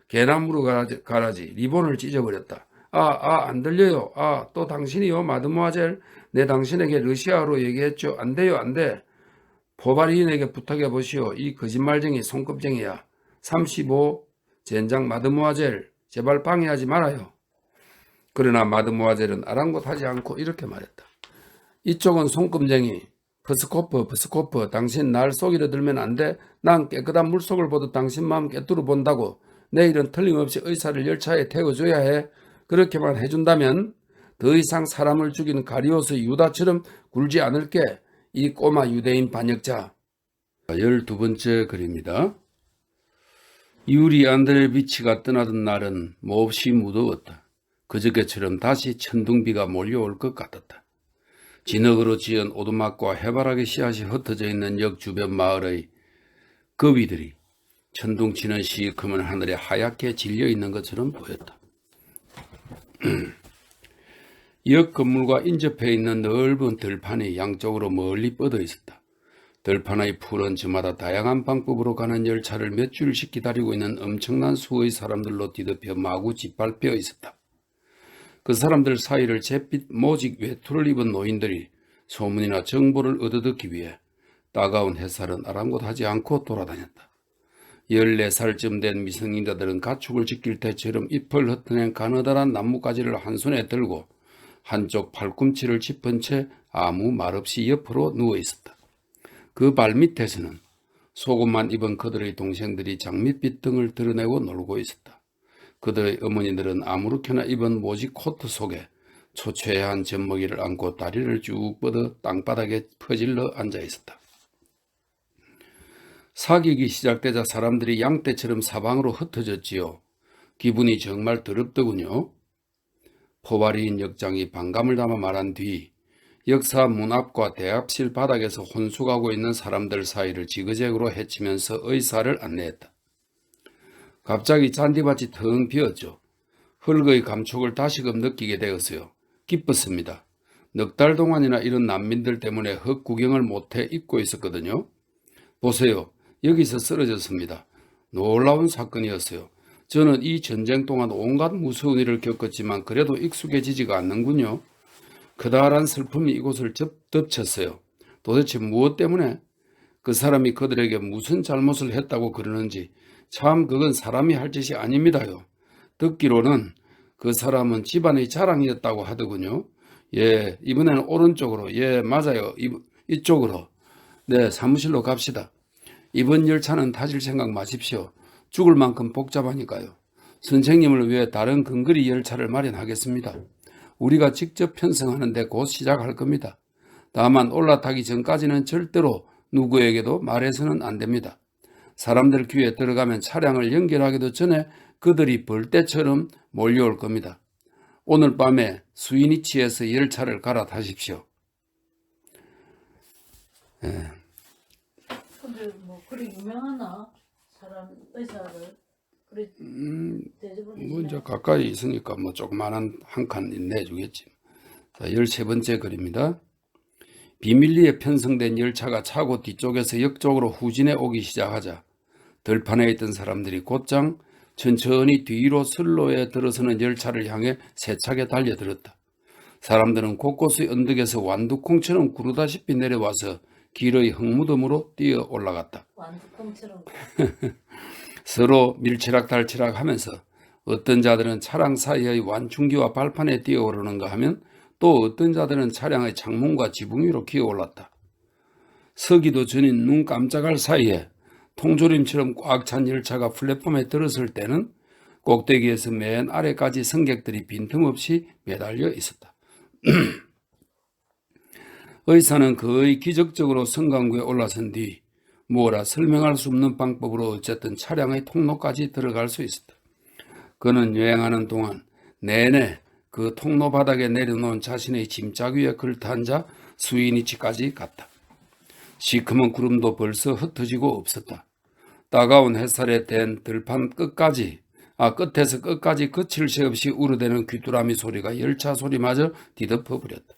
개나무로 가라지 리본을 찢어버렸다. 안 들려요. 또 당신이요 마드모아젤. 내 당신에게 러시아어로 얘기했죠. 안 돼요. 안 돼. 포바리인에게 부탁해 보시오. 이 거짓말쟁이 손급쟁이야. 35 젠장 마드모아젤 제발 방해하지 말아요. 그러나 마드모아젤은 아랑곳하지 않고 이렇게 말했다. 이쪽은 손금쟁이 프스코프 당신 날 속이려 들면 안 돼. 난 깨끗한 물속을 보듯 당신 마음 깨뚫어 본다고. 내일은 틀림없이 의사를 열차에 태워줘야 해. 그렇게만 해준다면 더 이상 사람을 죽인 가리오스 유다처럼 굴지 않을게. 이 꼬마 유대인 반역자. 12번째 글입니다. 유리 안드레비치가 떠나던 날은 몹시 무더웠다. 그저께처럼 다시 천둥비가 몰려올 것 같았다. 진흙으로 지은 오두막과 해바라기 씨앗이 흩어져 있는 역 주변 마을의 거위들이 천둥치는 시커먼 하늘에 하얗게 질려 있는 것처럼 보였다. 역 건물과 인접해 있는 넓은 들판이 양쪽으로 멀리 뻗어 있었다. 들판의 푸른 저마다 다양한 방법으로 가는 열차를 몇 줄씩 기다리고 있는 엄청난 수의 사람들로 뒤덮여 마구 짓밟혀 있었다. 그 사람들 사이를 잿빛 모직 외투를 입은 노인들이 소문이나 정보를 얻어듣기 위해 따가운 햇살은 아랑곳하지 않고 돌아다녔다. 14살쯤 된 미성년자들은 가축을 지킬 때처럼 잎을 흩어낸 가느다란 나뭇가지를 한 손에 들고 한쪽 팔꿈치를 짚은 채 아무 말 없이 옆으로 누워 있었다. 그 발밑에서는 속옷만 입은 그들의 동생들이 장밋빛 등을 드러내고 놀고 있었다. 그들의 어머니들은 아무렇게나 입은 모직 코트 속에 초췌한 젖먹이를 안고 다리를 쭉 뻗어 땅바닥에 퍼질러 앉아 있었다. 사격이 시작되자 사람들이 양떼처럼 사방으로 흩어졌지요. 기분이 정말 더럽더군요. 포바리인 역장이 반감을 담아 말한 뒤 역사 문 앞과 대합실 바닥에서 혼숙하고 있는 사람들 사이를 지그재그로 헤치면서 의사를 안내했다. 갑자기 잔디밭이 텅 비었죠. 흙의 감촉을 다시금 느끼게 되었어요. 기뻤습니다. 넉 달 동안이나 이런 난민들 때문에 흙 구경을 못해 잊고 있었거든요. 보세요. 여기서 쓰러졌습니다. 놀라운 사건이었어요. 저는 이 전쟁 동안 온갖 무서운 일을 겪었지만 그래도 익숙해지지가 않는군요. 커다란 슬픔이 이곳을 덮쳤어요. 도대체 무엇 때문에? 그 사람이 그들에게 무슨 잘못을 했다고 그러는지 참 그건 사람이 할 짓이 아닙니다요. 듣기로는 그 사람은 집안의 자랑이었다고 하더군요. 예, 이번에는 오른쪽으로. 예, 맞아요. 이쪽으로. 네, 사무실로 갑시다. 이번 열차는 타실 생각 마십시오. 죽을 만큼 복잡하니까요. 선생님을 위해 다른 근거리 열차를 마련하겠습니다. 우리가 직접 편성하는데 곧 시작할 겁니다. 다만 올라타기 전까지는 절대로 누구에게도 말해서는 안 됩니다. 사람들 귀에 들어가면 차량을 연결하기도 전에 그들이 벌떼처럼 몰려올 겁니다. 오늘 밤에 스위니치에서 열차를 갈아타십시오. 예. 근데 뭐 그리 유명하나? 사람 의사를 그래 뭐 이제 가까이 있으니까 뭐 조그마한 한 칸 내주겠지. 자, 13번째 글입니다. 비밀리에 편성된 열차가 차고 뒤쪽에서 역쪽으로 후진해 오기 시작하자 들판에 있던 사람들이 곧장 천천히 뒤로 선로에 들어서는 열차를 향해 세차게 달려들었다. 사람들은 곳곳의 언덕에서 완두콩처럼 구르다시피 내려와서 길의 흙무덤으로 뛰어 올라갔다. 완두콩처럼 서로 밀치락달치락 하면서 어떤 자들은 차량 사이의 완충기와 발판에 뛰어오르는가 하면 또 어떤 자들은 차량의 창문과 지붕 위로 기어올랐다. 서기도 전인 눈 깜짝할 사이에 통조림처럼 꽉 찬 열차가 플랫폼에 들었을 때는 꼭대기에서 맨 아래까지 승객들이 빈틈없이 매달려 있었다. 의사는 거의 기적적으로 승강구에 올라선 뒤 뭐라 설명할 수 없는 방법으로 어쨌든 차량의 통로까지 들어갈 수 있었다. 그는 여행하는 동안 내내 그 통로 바닥에 내려놓은 자신의 짐짝 위에 걸터앉아 스위니치까지 갔다. 시커먼 구름도 벌써 흩어지고 없었다. 따가운 햇살에 댄 들판 끝에서 끝까지 거칠 새 없이 우르대는 귀뚜라미 소리가 열차 소리마저 뒤덮어 버렸다.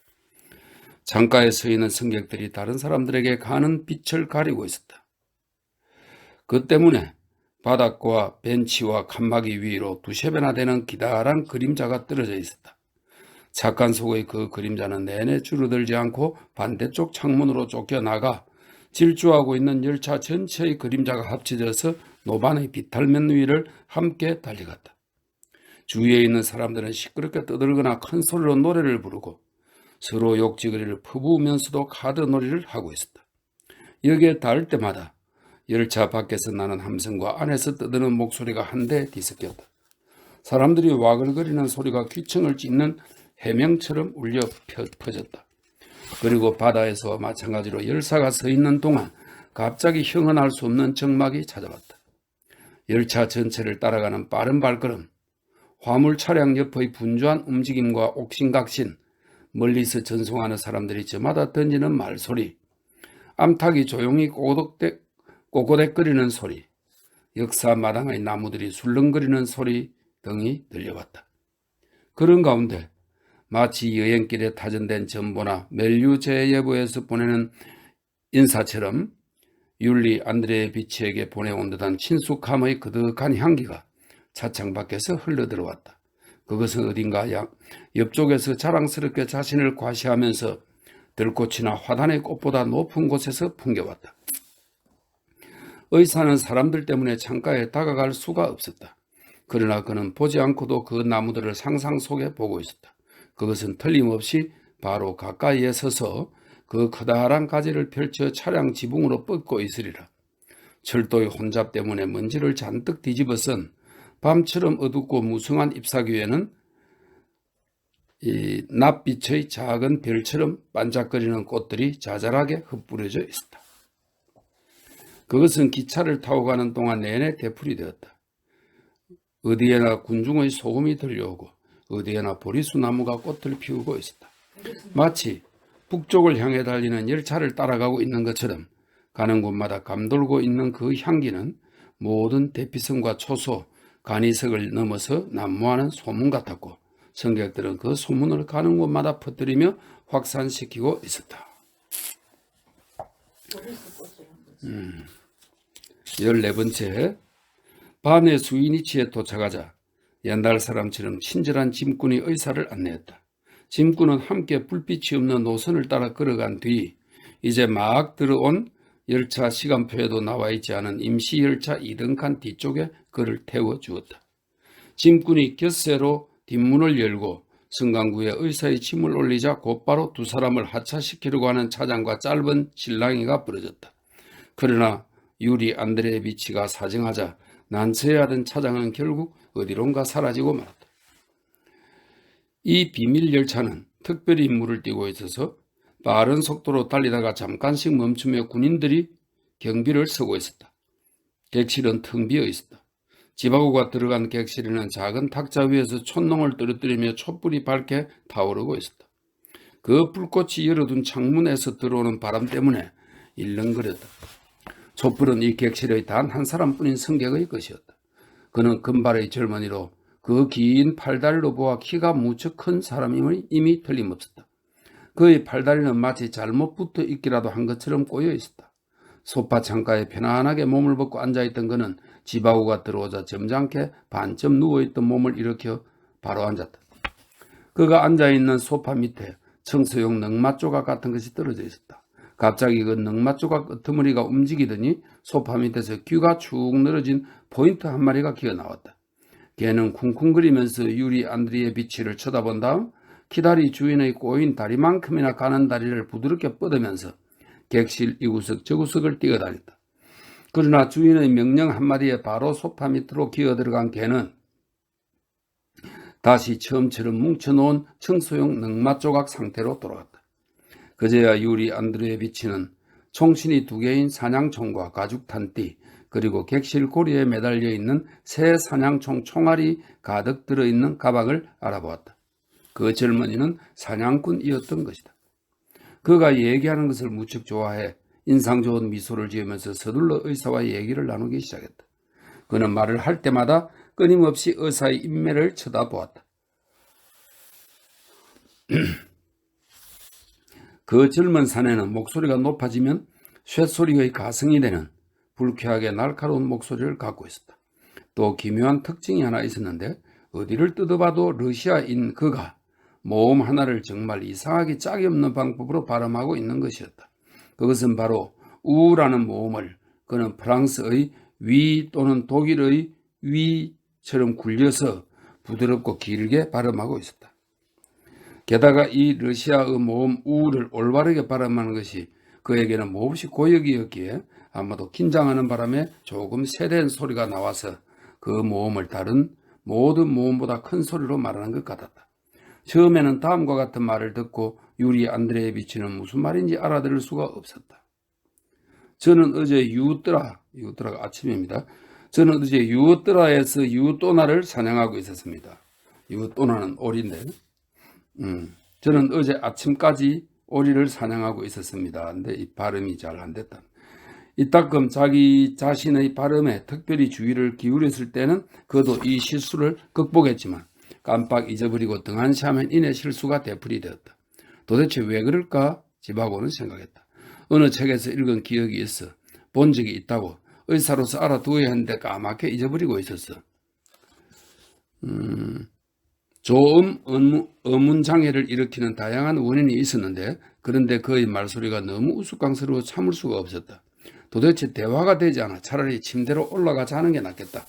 창가에 서 있는 승객들이 다른 사람들에게 가는 빛을 가리고 있었다. 그 때문에 바닥과 벤치와 칸막이 위로 두세 배나 되는 기다란 그림자가 떨어져 있었다. 착한 속의 그 그림자는 내내 줄어들지 않고 반대쪽 창문으로 쫓겨나가 질주하고 있는 열차 전체의 그림자가 합쳐져서 노반의 비탈면 위를 함께 달려갔다. 주위에 있는 사람들은 시끄럽게 떠들거나 큰 소리로 노래를 부르고 서로 욕지거리를 퍼부으면서도 카드놀이를 하고 있었다. 여기에 닿을 때마다 열차 밖에서 나는 함성과 안에서 떠드는 목소리가 한데 뒤섞였다. 사람들이 와글거리는 소리가 귀청을 찢는 해명처럼 울려 퍼졌다. 그리고 바다에서 마찬가지로 열차가 서 있는 동안 갑자기 형언할 수 없는 적막이 찾아왔다. 열차 전체를 따라가는 빠른 발걸음, 화물 차량 옆의 분주한 움직임과 옥신각신, 멀리서 전송하는 사람들이 저마다 던지는 말소리, 암탉이 조용히 꼬고댁거리는 소리, 역사 마당의 나무들이 술렁거리는 소리 등이 들려왔다. 그런 가운데 마치 여행길에 타전된 전보나 멜류제예보에서 보내는 인사처럼 율리 안드레비치에게 보내온 듯한 친숙함의 그득한 향기가 차창 밖에서 흘러들어왔다. 그것은 어딘가 옆쪽에서 자랑스럽게 자신을 과시하면서 들꽃이나 화단의 꽃보다 높은 곳에서 풍겨왔다. 의사는 사람들 때문에 창가에 다가갈 수가 없었다. 그러나 그는 보지 않고도 그 나무들을 상상 속에 보고 있었다. 그것은 틀림없이 바로 가까이에 서서 그 커다란 가지를 펼쳐 차량 지붕으로 뻗고 있으리라. 철도의 혼잡 때문에 먼지를 잔뜩 뒤집어 쓴 밤처럼 어둡고 무성한 잎사귀 위에는 이 낯빛의 작은 별처럼 반짝거리는 꽃들이 자잘하게 흩뿌려져 있었다. 그것은 기차를 타고 가는 동안 내내 되풀이 되었다. 어디에나 군중의 소음이 들려오고 어디에나 보리수 나무가 꽃을 피우고 있었다. 마치 북쪽을 향해 달리는 열차를 따라가고 있는 것처럼 가는 곳마다 감돌고 있는 그 향기는 모든 대피성과 초소, 간이석을 넘어서 난무하는 소문 같았고 승객들은 그 소문을 가는 곳마다 퍼뜨리며 확산시키고 있었다. 14번째, 밤에 수이니치에 도착하자 옛날 사람처럼 친절한 짐꾼이 의사를 안내했다. 짐꾼은 함께 불빛이 없는 노선을 따라 걸어간 뒤 이제 막 들어온 열차 시간표에도 나와 있지 않은 임시 열차 2등칸 뒤쪽에 그를 태워주었다. 짐꾼이 곁새로 뒷문을 열고 승강구에 의사의 짐을 올리자 곧바로 두 사람을 하차시키려고 하는 차장과 짧은 실랑이가 벌어졌다. 그러나 유리 안드레예비치가 사정하자 난처해하던 차장은 결국 어디론가 사라지고 말았다. 이 비밀 열차는 특별히 임무를 띠고 있어서 빠른 속도로 달리다가 잠깐씩 멈추며 군인들이 경비를 서고 있었다. 객실은 텅 비어 있었다. 지바고가 들어간 객실에는 작은 탁자 위에서 촛농을 떨어뜨리며 촛불이 밝게 타오르고 있었다. 그 불꽃이 열어둔 창문에서 들어오는 바람 때문에 일렁거렸다. 촛불은 이 객실의 단 한 사람뿐인 승객의 것이었다. 그는 금발의 젊은이로 그 긴 팔다리로 보아 키가 무척 큰 사람임을 이미 틀림없었다. 그의 팔다리는 마치 잘못 붙어 있기라도 한 것처럼 꼬여 있었다. 소파 창가에 편안하게 몸을 벗고 앉아있던 그는 지바고가 들어오자 점잖게 반쯤 누워있던 몸을 일으켜 바로 앉았다. 그가 앉아있는 소파 밑에 청소용 넝마조각 같은 것이 떨어져 있었다. 갑자기 그 넝마조각 끄트머리가 움직이더니 소파 밑에서 귀가 축 늘어진 포인트 한 마리가 기어나왔다. 걔는 쿵쿵거리면서 유리 안드레예비치를 쳐다본 다음 키다리 주인의 꼬인 다리만큼이나 가는 다리를 부드럽게 뻗으면서 객실 이구석 저구석을 뛰어다녔다. 그러나 주인의 명령 한마디에 바로 소파 밑으로 기어들어간 걔는 다시 처음처럼 뭉쳐놓은 청소용 넝마조각 상태로 돌아갔다. 그제야 유리 안드레예비치는 총신이 2개인 사냥총과 가죽탄띠 그리고 객실 고리에 매달려 있는 새 사냥총 총알이 가득 들어있는 가방을 알아보았다. 그 젊은이는 사냥꾼이었던 것이다. 그가 얘기하는 것을 무척 좋아해 인상 좋은 미소를 지으면서 서둘러 의사와 얘기를 나누기 시작했다. 그는 말을 할 때마다 끊임없이 의사의 인매를 쳐다보았다. 그 젊은 사내는 목소리가 높아지면 쇳소리의 가성이 되는 불쾌하게 날카로운 목소리를 갖고 있었다. 또 기묘한 특징이 하나 있었는데 어디를 뜯어봐도 러시아인 그가 모음 하나를 정말 이상하게 짝이 없는 방법으로 발음하고 있는 것이었다. 그것은 바로 우라는 모음을 그는 프랑스의 위 또는 독일의 위처럼 굴려서 부드럽고 길게 발음하고 있었다. 게다가 이 러시아의 모음 우를 올바르게 발음하는 것이 그에게는 몹시 고역이었기에 아마도 긴장하는 바람에 조금 세된 소리가 나와서 그 모음을 다른 모든 모음보다 큰 소리로 말하는 것 같았다. 처음에는 다음과 같은 말을 듣고 유리 안드레예비치는 무슨 말인지 알아들을 수가 없었다. 저는 어제 유뜨라가 아침입니다. 저는 어제 유뜨라에서 유또나를 사냥하고 있었습니다. 유또나는 오리인데, 저는 어제 아침까지 오리를 사냥하고 있었습니다. 근데 이 발음이 잘 안 됐다. 이따금 자기 자신의 발음에 특별히 주의를 기울였을 때는 그도 이 실수를 극복했지만 깜빡 잊어버리고 등한시하면 이내 실수가 되풀이되었다. 도대체 왜 그럴까? 지바고는 생각했다. 어느 책에서 읽은 기억이 있어. 본 적이 있다고 의사로서 알아두어야 했는데 까맣게 잊어버리고 있었어. 조음 어문장애를 일으키는 다양한 원인이 있었는데 그런데 그의 말소리가 너무 우스꽝스러워 참을 수가 없었다. 도대체 대화가 되지 않아 차라리 침대로 올라가 자는 게 낫겠다.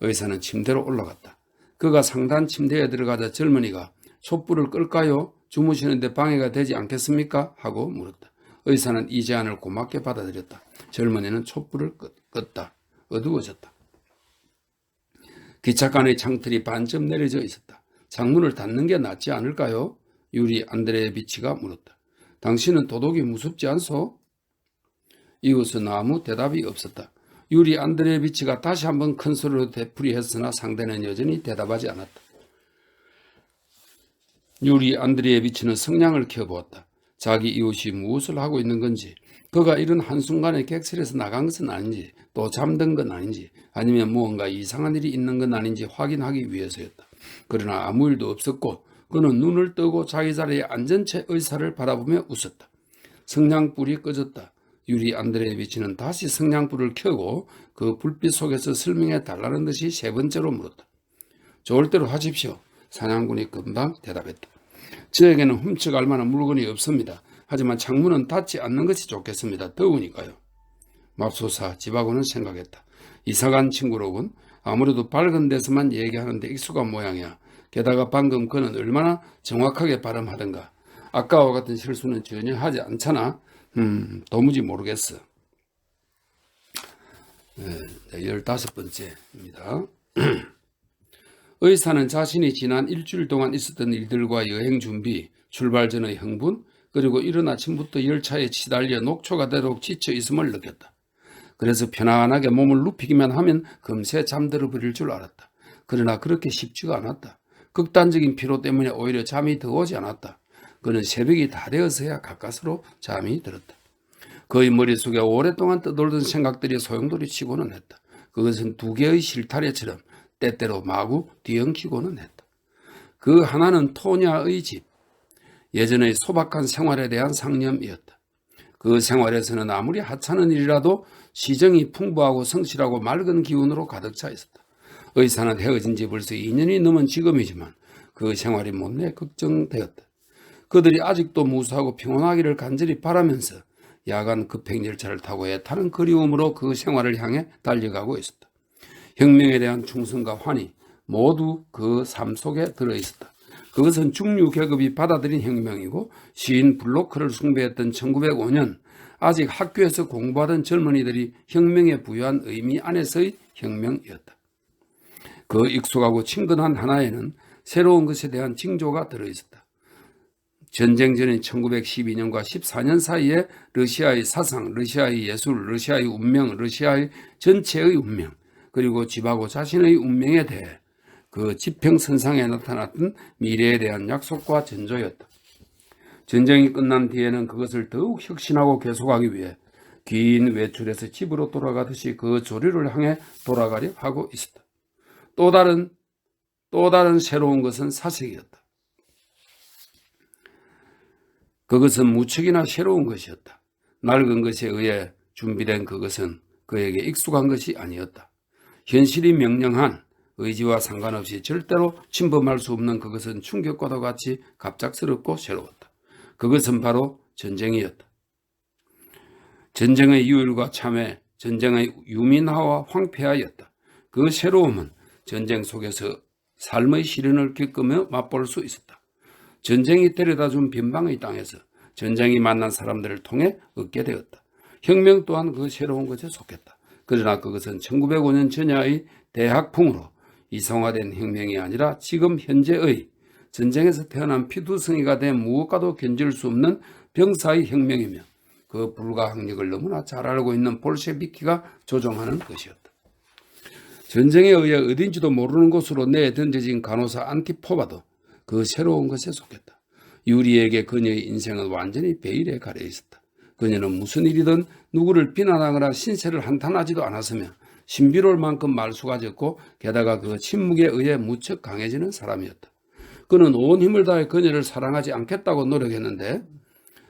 의사는 침대로 올라갔다. 그가 상단 침대에 들어가자 젊은이가 촛불을 끌까요? 주무시는데 방해가 되지 않겠습니까? 하고 물었다. 의사는 이 제안을 고맙게 받아들였다. 젊은이는 촛불을 껐다. 어두워졌다. 기차간의 창틀이 반쯤 내려져 있었다. 창문을 닫는 게 낫지 않을까요? 유리 안드레예비치가 물었다. 당신은 도둑이 무섭지 않소? 이웃은 아무 대답이 없었다. 유리 안드레예비치가 다시 한번 큰 소리로 되풀이했으나 상대는 여전히 대답하지 않았다. 유리 안드레예비치는 성냥을 켜보았다. 자기 이웃이 무엇을 하고 있는 건지, 그가 이런 한순간에 객실에서 나간 것은 아닌지, 또 잠든 건 아닌지, 아니면 무언가 이상한 일이 있는 건 아닌지 확인하기 위해서였다. 그러나 아무 일도 없었고 그는 눈을 뜨고 자기 자리에 앉은 채 의사를 바라보며 웃었다. 성냥불이 꺼졌다. 유리 안드레예비치는 다시 성냥불을 켜고 그 불빛 속에서 설명해 달라는 듯이 세 번째로 물었다. 좋을 대로 하십시오. 사냥꾼이 금방 대답했다. 저에게는 훔쳐갈 만한 물건이 없습니다. 하지만 창문은 닫지 않는 것이 좋겠습니다. 더우니까요. 맙소사, 집하고는 생각했다. 이사간 친구로군. 아무래도 밝은 데서만 얘기하는데 익숙한 모양이야. 게다가 방금 그는 얼마나 정확하게 발음하던가. 아까와 같은 실수는 전혀 하지 않잖아. 도무지 모르겠어. 15번째입니다. 의사는 자신이 지난 일주일 동안 있었던 일들과 여행 준비, 출발 전의 흥분, 그리고 이른 아침부터 열차에 치달려 녹초가 되도록 지쳐 있음을 느꼈다. 그래서 편안하게 몸을 눕히기만 하면 금세 잠들어 버릴 줄 알았다. 그러나 그렇게 쉽지가 않았다. 극단적인 피로 때문에 오히려 잠이 더 오지 않았다. 그는 새벽이 다 되어서야 가까스로 잠이 들었다. 그의 머릿속에 오랫동안 떠돌던 생각들이 소용돌이치고는 했다. 그것은 두 개의 실타래처럼 때때로 마구 뒤엉키고는 했다. 그 하나는 토냐의 집, 예전의 소박한 생활에 대한 상념이었다. 그 생활에서는 아무리 하찮은 일이라도 시정이 풍부하고 성실하고 맑은 기운으로 가득 차 있었다. 의사는 헤어진 지 벌써 2년이 넘은 지금이지만 그 생활이 못내 걱정되었다. 그들이 아직도 무사하고 평온하기를 간절히 바라면서 야간 급행열차를 타고 애타는 그리움으로 그 생활을 향해 달려가고 있었다. 혁명에 대한 충성과 환희 모두 그 삶 속에 들어있었다. 그것은 중류 계급이 받아들인 혁명이고 시인 블로크를 숭배했던 1905년 아직 학교에서 공부하던 젊은이들이 혁명에 부여한 의미 안에서의 혁명이었다. 그 익숙하고 친근한 하나에는 새로운 것에 대한 징조가 들어있었다. 전쟁 전인 1912년과 14년 사이에 러시아의 사상, 러시아의 예술, 러시아의 운명, 러시아의 전체의 운명, 그리고 집하고 자신의 운명에 대해 그 지평선상에 나타났던 미래에 대한 약속과 전조였다. 전쟁이 끝난 뒤에는 그것을 더욱 혁신하고 계속하기 위해 긴 외출에서 집으로 돌아가듯이 그 조류를 향해 돌아가려 하고 있었다. 또 다른 새로운 것은 사색이었다. 그것은 무척이나 새로운 것이었다. 낡은 것에 의해 준비된 그것은 그에게 익숙한 것이 아니었다. 현실이 명령한 의지와 상관없이 절대로 침범할 수 없는 그것은 충격과도 같이 갑작스럽고 새로웠다. 그것은 바로 전쟁이었다. 전쟁의 유일과 참회, 전쟁의 유민화와 황폐화였다. 그 새로움은 전쟁 속에서 삶의 시련을 겪으며 맛볼 수 있었다. 전쟁이 데려다준 변방의 땅에서 전쟁이 만난 사람들을 통해 얻게 되었다. 혁명 또한 그 새로운 것에 속했다. 그러나 그것은 1905년 전야의 대학풍으로 이성화된 혁명이 아니라 지금 현재의 전쟁에서 태어난 피투성이가 된 무엇과도 견질 수 없는 병사의 혁명이며 그 불가항력을 너무나 잘 알고 있는 볼셰비키가 조종하는 것이었다. 전쟁에 의해 어딘지도 모르는 곳으로 내던져진 간호사 안티포바도 그 새로운 것에 속했다. 유리에게 그녀의 인생은 완전히 베일에 가려 있었다. 그녀는 무슨 일이든 누구를 비난하거나 신세를 한탄하지도 않았으며 신비로울 만큼 말수가 적고 게다가 그 침묵에 의해 무척 강해지는 사람이었다. 그는 온 힘을 다해 그녀를 사랑하지 않겠다고 노력했는데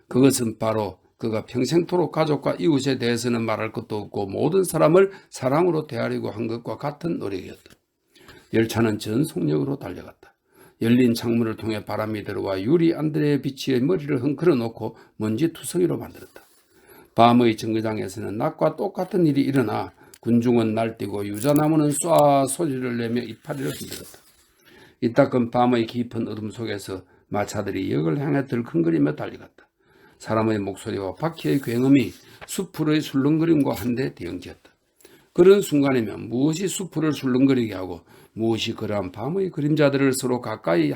그것은 바로 그가 평생토록 가족과 이웃에 대해서는 말할 것도 없고 모든 사람을 사랑으로 대하려고 한 것과 같은 노력이었다. 열차는 전 속력으로 달려갔다. 열린 창문을 통해 바람이 들어와 유리 안드레예비치의 머리를 흔들어 놓고 먼지 투성이로 만들었다. 밤의 정거장에서는 낮과 똑같은 일이 일어나 군중은 날뛰고 유자나무는 쏴 소리를 내며 이파리를 흔들었다. 이따금 밤의 깊은 어둠 속에서 마차들이 역을 향해 들컹거리며 달려갔다. 사람의 목소리와 바퀴의 굉음이 수풀의 술렁거림과 한데 뒤엉켰다. 그런 순간이면 무엇이 수풀을 술렁거리게 하고 무엇이 그러한 밤의 그림자들을 서로 가까이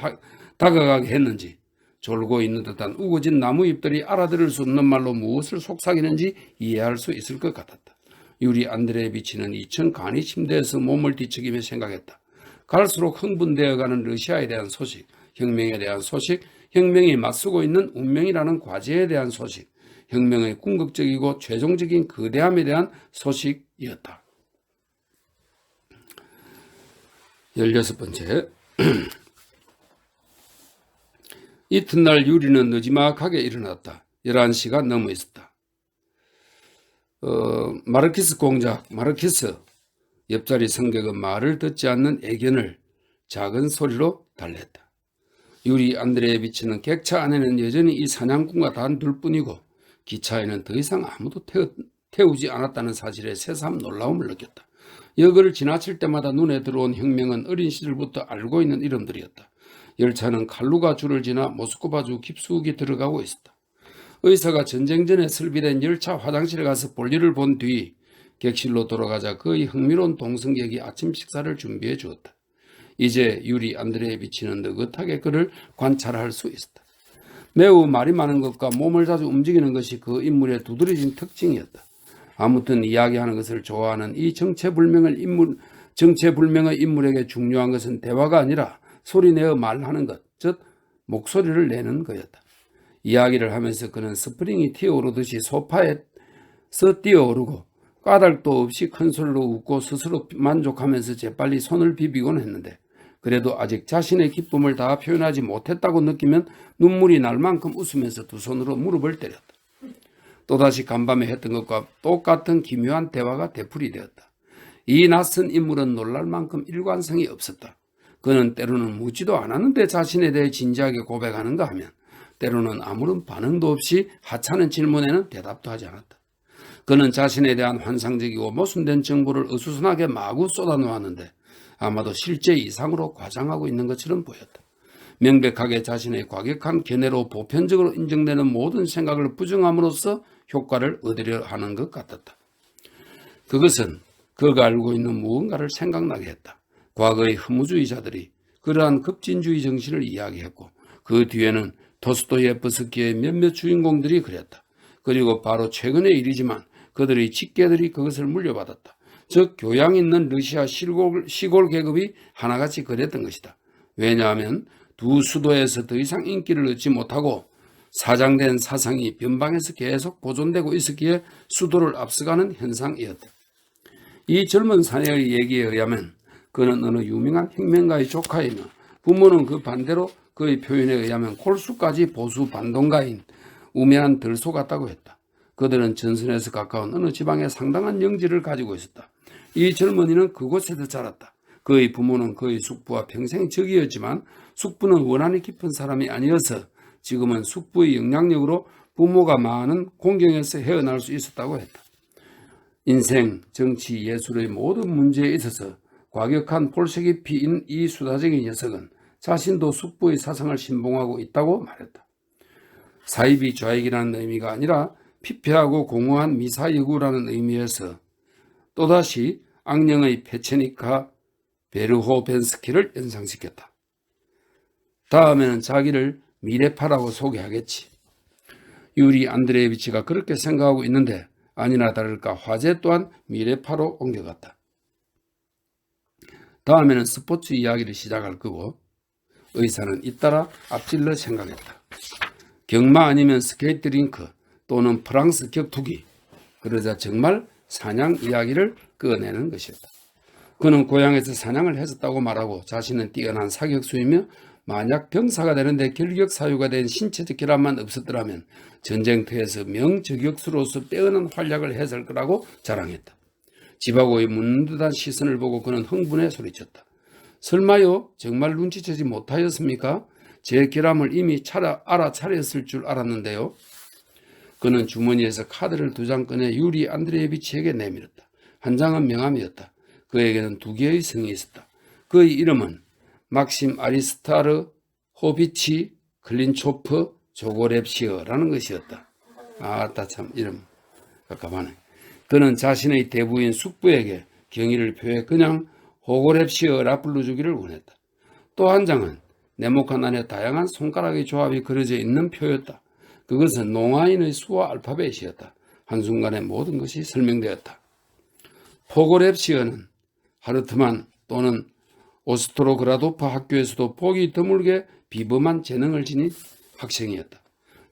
다가가게 했는지, 졸고 있는 듯한 우거진 나무 잎들이 알아들을 수 없는 말로 무엇을 속삭이는지 이해할 수 있을 것 같았다. 유리 안드레예비치는 2층 간이 침대에서 몸을 뒤척이며 생각했다. 갈수록 흥분되어가는 러시아에 대한 소식, 혁명에 대한 소식, 혁명이 맞서고 있는 운명이라는 과제에 대한 소식, 혁명의 궁극적이고 최종적인 거대함에 대한 소식이었다. 16번째, 이튿날 유리는 늦지막하게 일어났다. 11시가 넘어 있었다. 마르키스 공작, 마르키스. 옆자리 성객은 말을 듣지 않는 애견을 작은 소리로 달랬다. 유리 안드레예비치는 객차 안에는 여전히 이 사냥꾼과 단 둘뿐이고 기차에는 더 이상 아무도 태우지 않았다는 사실에 새삼 놀라움을 느꼈다. 역을 지나칠 때마다 눈에 들어온 혁명은 어린 시절부터 알고 있는 이름들이었다. 열차는 칼루가 주를 지나 모스크바주 깊숙이 들어가고 있었다. 의사가 전쟁 전에 설비된 열차 화장실에 가서 볼일을 본 뒤 객실로 돌아가자 그의 흥미로운 동승객이 아침 식사를 준비해 주었다. 이제 유리 안드레예비치는 느긋하게 그를 관찰할 수 있었다. 매우 말이 많은 것과 몸을 자주 움직이는 것이 그 인물의 두드러진 특징이었다. 아무튼 이야기하는 것을 좋아하는 이 정체불명의 인물에게 중요한 것은 대화가 아니라 소리내어 말하는 것, 즉 목소리를 내는 거였다. 이야기를 하면서 그는 스프링이 튀어오르듯이 소파에서 뛰어오르고 까닭도 없이 큰 소리로 웃고 스스로 만족하면서 재빨리 손을 비비곤 했는데, 그래도 아직 자신의 기쁨을 다 표현하지 못했다고 느끼면 눈물이 날 만큼 웃으면서 두 손으로 무릎을 때렸다. 또다시 간밤에 했던 것과 똑같은 기묘한 대화가 되풀이되었다. 이 낯선 인물은 놀랄 만큼 일관성이 없었다. 그는 때로는 묻지도 않았는데 자신에 대해 진지하게 고백하는가 하면 때로는 아무런 반응도 없이 하찮은 질문에는 대답도 하지 않았다. 그는 자신에 대한 환상적이고 모순된 정보를 어수선하게 마구 쏟아놓았는데 아마도 실제 이상으로 과장하고 있는 것처럼 보였다. 명백하게 자신의 과격한 견해로 보편적으로 인정되는 모든 생각을 부정함으로써 효과를 얻으려 하는 것 같았다. 그것은 그가 알고 있는 무언가를 생각나게 했다. 과거의 허무주의자들이 그러한 급진주의 정신을 이야기했고 그 뒤에는 도스토예프스키의 몇몇 주인공들이 그랬다. 그리고 바로 최근의 일이지만 그들의 직계들이 그것을 물려받았다. 즉 교양 있는 러시아 시골 계급이 하나같이 그랬던 것이다. 왜냐하면 두 수도에서 더 이상 인기를 얻지 못하고 사장된 사상이 변방에서 계속 보존되고 있었기에 수도를 앞서가는 현상이었다. 이 젊은 사내의 얘기에 의하면 그는 어느 유명한 혁명가의 조카이며 부모는 그 반대로 그의 표현에 의하면 골수까지 보수 반동가인 우매한 들소 같다고 했다. 그들은 전선에서 가까운 어느 지방에 상당한 영지를 가지고 있었다. 이 젊은이는 그곳에서 자랐다. 그의 부모는 그의 숙부와 평생 적이었지만 숙부는 원한이 깊은 사람이 아니어서 지금은 숙부의 영향력으로 부모가 많은 공경에서 헤어날 수 있었다고 했다. 인생, 정치, 예술의 모든 문제에 있어서 과격한 볼색이 피인 이 수다적인 녀석은 자신도 숙부의 사상을 신봉하고 있다고 말했다. 사이비 좌익이라는 의미가 아니라 피폐하고 공허한 미사여구라는 의미에서 또다시 악령의 페체니카 베르호벤스키를 연상시켰다. 다음에는 자기를 미래파라고 소개하겠지. 유리 안드레예비치가 그렇게 생각하고 있는데 아니나 다를까 화제 또한 미래파로 옮겨갔다. 다음에는 스포츠 이야기를 시작할 거고 의사는 잇따라 앞질러 생각했다. 경마 아니면 스케이트 링크 또는 프랑스 격투기. 그러자 정말 사냥 이야기를 꺼내는 것이었다. 그는 고향에서 사냥을 했었다고 말하고 자신은 뛰어난 사격수이며 만약 병사가 되는데 결격사유가 된 신체적 결함만 없었더라면 전쟁터에서 명저격수로서 빼어난 활약을 했을 거라고 자랑했다. 집하고의 묻는 듯한 시선을 보고 그는 흥분해 소리쳤다. 설마요? 정말 눈치채지 못하였습니까? 제 결함을 이미 알아차렸을 줄 알았는데요. 그는 주머니에서 카드를 2장 꺼내 유리 안드레예비치에게 내밀었다. 한 장은 명함이었다. 그에게는 2개의 성이 있었다. 그의 이름은 막심 아리스타르 호비치 클린초프 조고렙시어라는 것이었다. 아따 참 이름 깝깝하네. 그는 자신의 대부인 숙부에게 경의를 표해 그냥 호고랩시어라 불러주기를 원했다. 또 한 장은 네모칸 안에 다양한 손가락의 조합이 그려져 있는 표였다. 그것은 농아인의 수와 알파벳이었다. 한순간에 모든 것이 설명되었다. 포고랩시어는 하르트만 또는 오스트로그라도프 학교에서도 보기 드물게 비범한 재능을 지닌 학생이었다.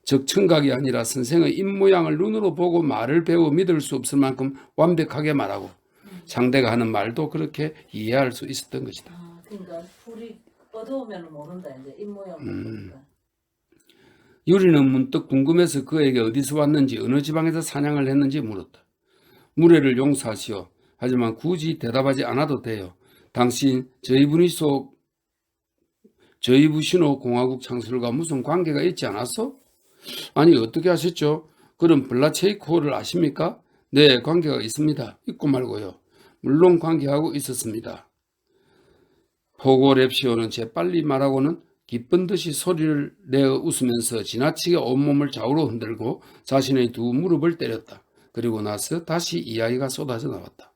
즉 청각이 아니라 선생의 입모양을 눈으로 보고 말을 배워 믿을 수 없을 만큼 완벽하게 말하고 상대가 하는 말도 그렇게 이해할 수 있었던 것이다. 그러니까 불이 어두우면 모른다 이제 입모양 보니까. 유리는 문득 궁금해서 그에게 어디서 왔는지 어느 지방에서 사냥을 했는지 물었다. 무례를 용서하시오. 하지만 굳이 대답하지 않아도 돼요. 당신 저희 부신호 공화국 창설과 무슨 관계가 있지 않았어? 아니 어떻게 아셨죠? 그럼 블라체이코를 아십니까? 네, 관계가 있습니다. 있고 말고요. 물론 관계하고 있었습니다. 포고랩시오는 재빨리 말하고는 기쁜 듯이 소리를 내어 웃으면서 지나치게 온몸을 좌우로 흔들고 자신의 두 무릎을 때렸다. 그리고 나서 다시 이야기가 쏟아져 나왔다.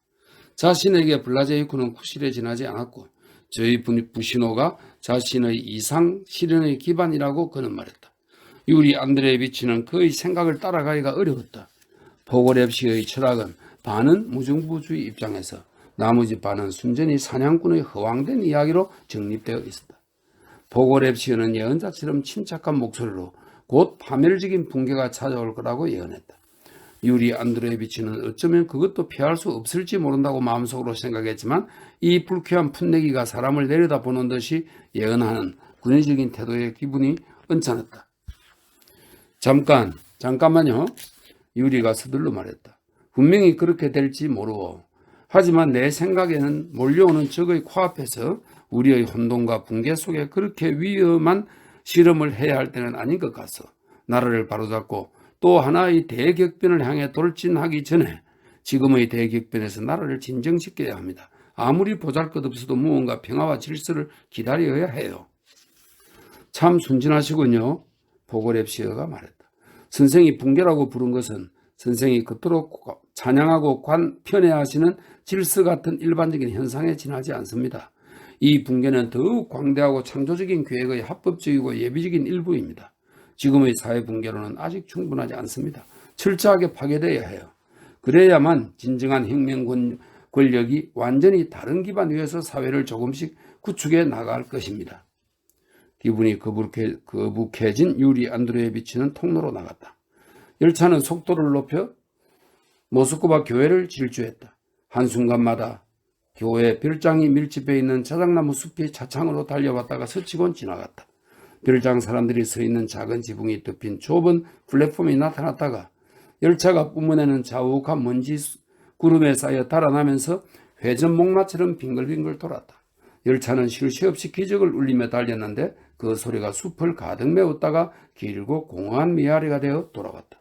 자신에게 블라제이코는 쿠실에 지나지 않았고 저희 부신호가 자신의 이상 실현의 기반이라고 그는 말했다. 유리 안드레예비치는 그의 생각을 따라가기가 어려웠다. 포고랩시의 철학은 반은 무정부주의 입장에서 나머지 반은 순전히 사냥꾼의 허황된 이야기로 정립되어 있었다. 포고랩시는 예언자처럼 침착한 목소리로 곧 파멸적인 붕괴가 찾아올 거라고 예언했다. 유리 안드레예비치는 어쩌면 그것도 피할 수 없을지 모른다고 마음속으로 생각했지만 이 불쾌한 풋내기가 사람을 내려다보는 듯이 예언하는 군의적인 태도의 기분이 언짢았다. 잠깐만요. 유리가 서둘러 말했다. 분명히 그렇게 될지 모르오. 하지만 내 생각에는 몰려오는 적의 코앞에서 우리의 혼돈과 붕괴 속에 그렇게 위험한 실험을 해야 할 때는 아닌 것 같소. 나라를 바로잡고 또 하나의 대격변을 향해 돌진하기 전에 지금의 대격변에서 나라를 진정시켜야 합니다. 아무리 보잘것없어도 무언가 평화와 질서를 기다려야 해요. 참 순진하시군요. 포고랩시어가 말했다. 선생이 붕괴라고 부른 것은 선생이 그토록 찬양하고 편애하시는 질서 같은 일반적인 현상에 지나지 않습니다. 이 붕괴는 더욱 광대하고 창조적인 계획의 합법적이고 예비적인 일부입니다. 지금의 사회 붕괴로는 아직 충분하지 않습니다. 철저하게 파괴되어야 해요. 그래야만 진정한 혁명 권력이 완전히 다른 기반 위에서 사회를 조금씩 구축해 나갈 것입니다. 기분이 거북해진 유리 안드레예비치는 통로로 나갔다. 열차는 속도를 높여 모스크바 교회를 질주했다. 한순간마다 교회 별장이 밀집해 있는 자작나무 숲이 차창으로 달려왔다가 스치곤 지나갔다. 별장 사람들이 서 있는 작은 지붕이 덮인 좁은 플랫폼이 나타났다가 열차가 뿜어내는 자욱한 먼지 구름에 쌓여 달아나면서 회전목마처럼 빙글빙글 돌았다. 열차는 쉴 새 없이 기적을 울리며 달렸는데 그 소리가 숲을 가득 메웠다가 길고 공허한 미아리가 되어 돌아왔다.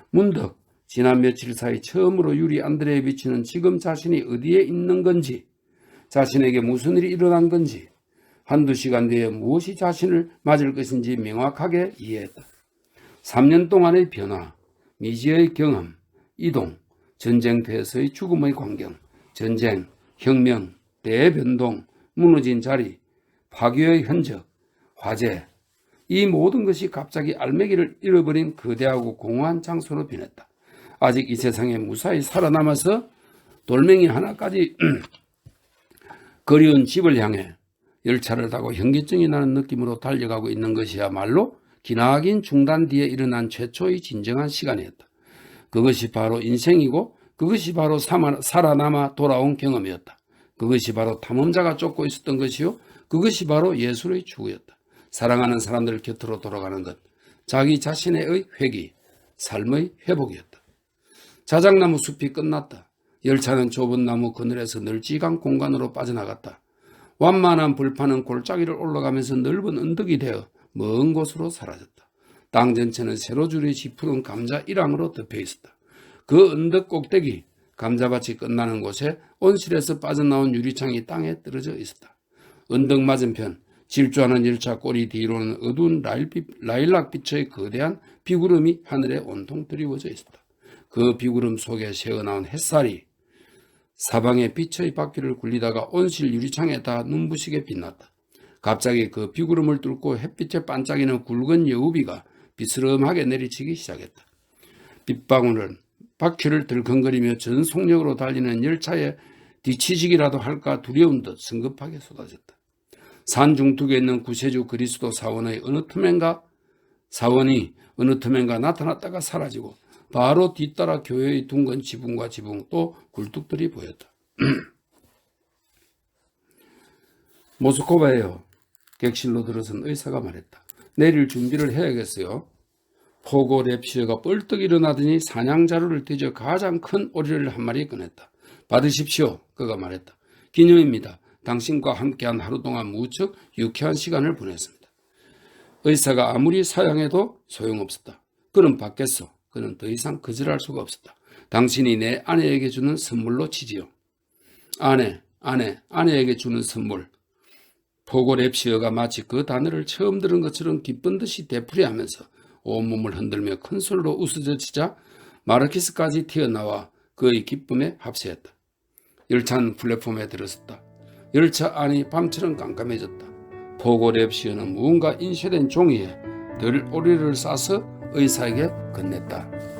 문득 지난 며칠 사이 처음으로 유리 안드레예비치는 지금 자신이 어디에 있는 건지, 자신에게 무슨 일이 일어난 건지, 한두 시간 뒤에 무엇이 자신을 맞을 것인지 명확하게 이해했다. 3년 동안의 변화, 미지의 경험, 이동, 전쟁터에서의 죽음의 광경, 전쟁, 혁명, 대변동, 무너진 자리, 파괴의 흔적, 화재, 이 모든 것이 갑자기 알매기를 잃어버린 거대하고 공허한 장소로 변했다. 아직 이 세상에 무사히 살아남아서 돌멩이 하나까지 그리운 집을 향해 열차를 타고 현기증이 나는 느낌으로 달려가고 있는 것이야말로 기나긴 중단 뒤에 일어난 최초의 진정한 시간이었다. 그것이 바로 인생이고 그것이 바로 살아남아 돌아온 경험이었다. 그것이 바로 탐험자가 쫓고 있었던 것이요, 그것이 바로 예술의 추구였다. 사랑하는 사람들 곁으로 돌아가는 것, 자기 자신의 회귀, 삶의 회복이었다. 자작나무 숲이 끝났다. 열차는 좁은 나무 그늘에서 널찍한 공간으로 빠져나갔다. 완만한 불판은 골짜기를 올라가면서 넓은 언덕이 되어 먼 곳으로 사라졌다. 땅 전체는 세로줄이 짚푸른 감자 일황으로 덮여 있었다. 그 언덕 꼭대기, 감자밭이 끝나는 곳에 온실에서 빠져나온 유리창이 땅에 떨어져 있었다. 언덕 맞은편, 질주하는 열차 꼬리 뒤로는 어두운 라일락빛의 거대한 비구름이 하늘에 온통 드리워져 있었다. 그 비구름 속에 새어나온 햇살이 사방에 빛의 바퀴를 굴리다가 온실 유리창에 다 눈부시게 빛났다. 갑자기 그 비구름을 뚫고 햇빛에 반짝이는 굵은 여우비가 비스름하게 내리치기 시작했다. 빗방울은 바퀴를 들컹거리며 전 속력으로 달리는 열차에 뒤치지기라도 할까 두려운 듯 성급하게 쏟아졌다. 산 중턱에 있는 구세주 그리스도 사원이 어느 틈엔가 나타났다가 사라지고 바로 뒤따라 교회의 둥근 지붕과 지붕 또 굴뚝들이 보였다. 모스크바에요. 객실로 들어선 의사가 말했다. 내릴 준비를 해야겠어요. 포고 랩시어가 뻘떡 일어나더니 사냥 자루를 떼져 가장 큰 오리를 한 마리 꺼냈다. 받으십시오. 그가 말했다. 기념입니다. 당신과 함께한 하루 동안 무척 유쾌한 시간을 보냈습니다. 의사가 아무리 사양해도 소용없었다. 그는 받겠소. 그는 더 이상 거절할 수가 없었다. 당신이 내 아내에게 주는 선물로 치지요. 아내에게 주는 선물. 포고 랩시어가 마치 그 단어를 처음 들은 것처럼 기쁜 듯이 되풀이하면서 온몸을 흔들며 큰 소리로 웃어젖히자 마르키스까지 튀어나와 그의 기쁨에 합세했다. 열차는 플랫폼에 들어섰다. 열차 안이 밤처럼 깜깜해졌다. 포고 랩시어는 무언가 인쇄된 종이에 덜 오리를 싸서 의사에게 건넸다.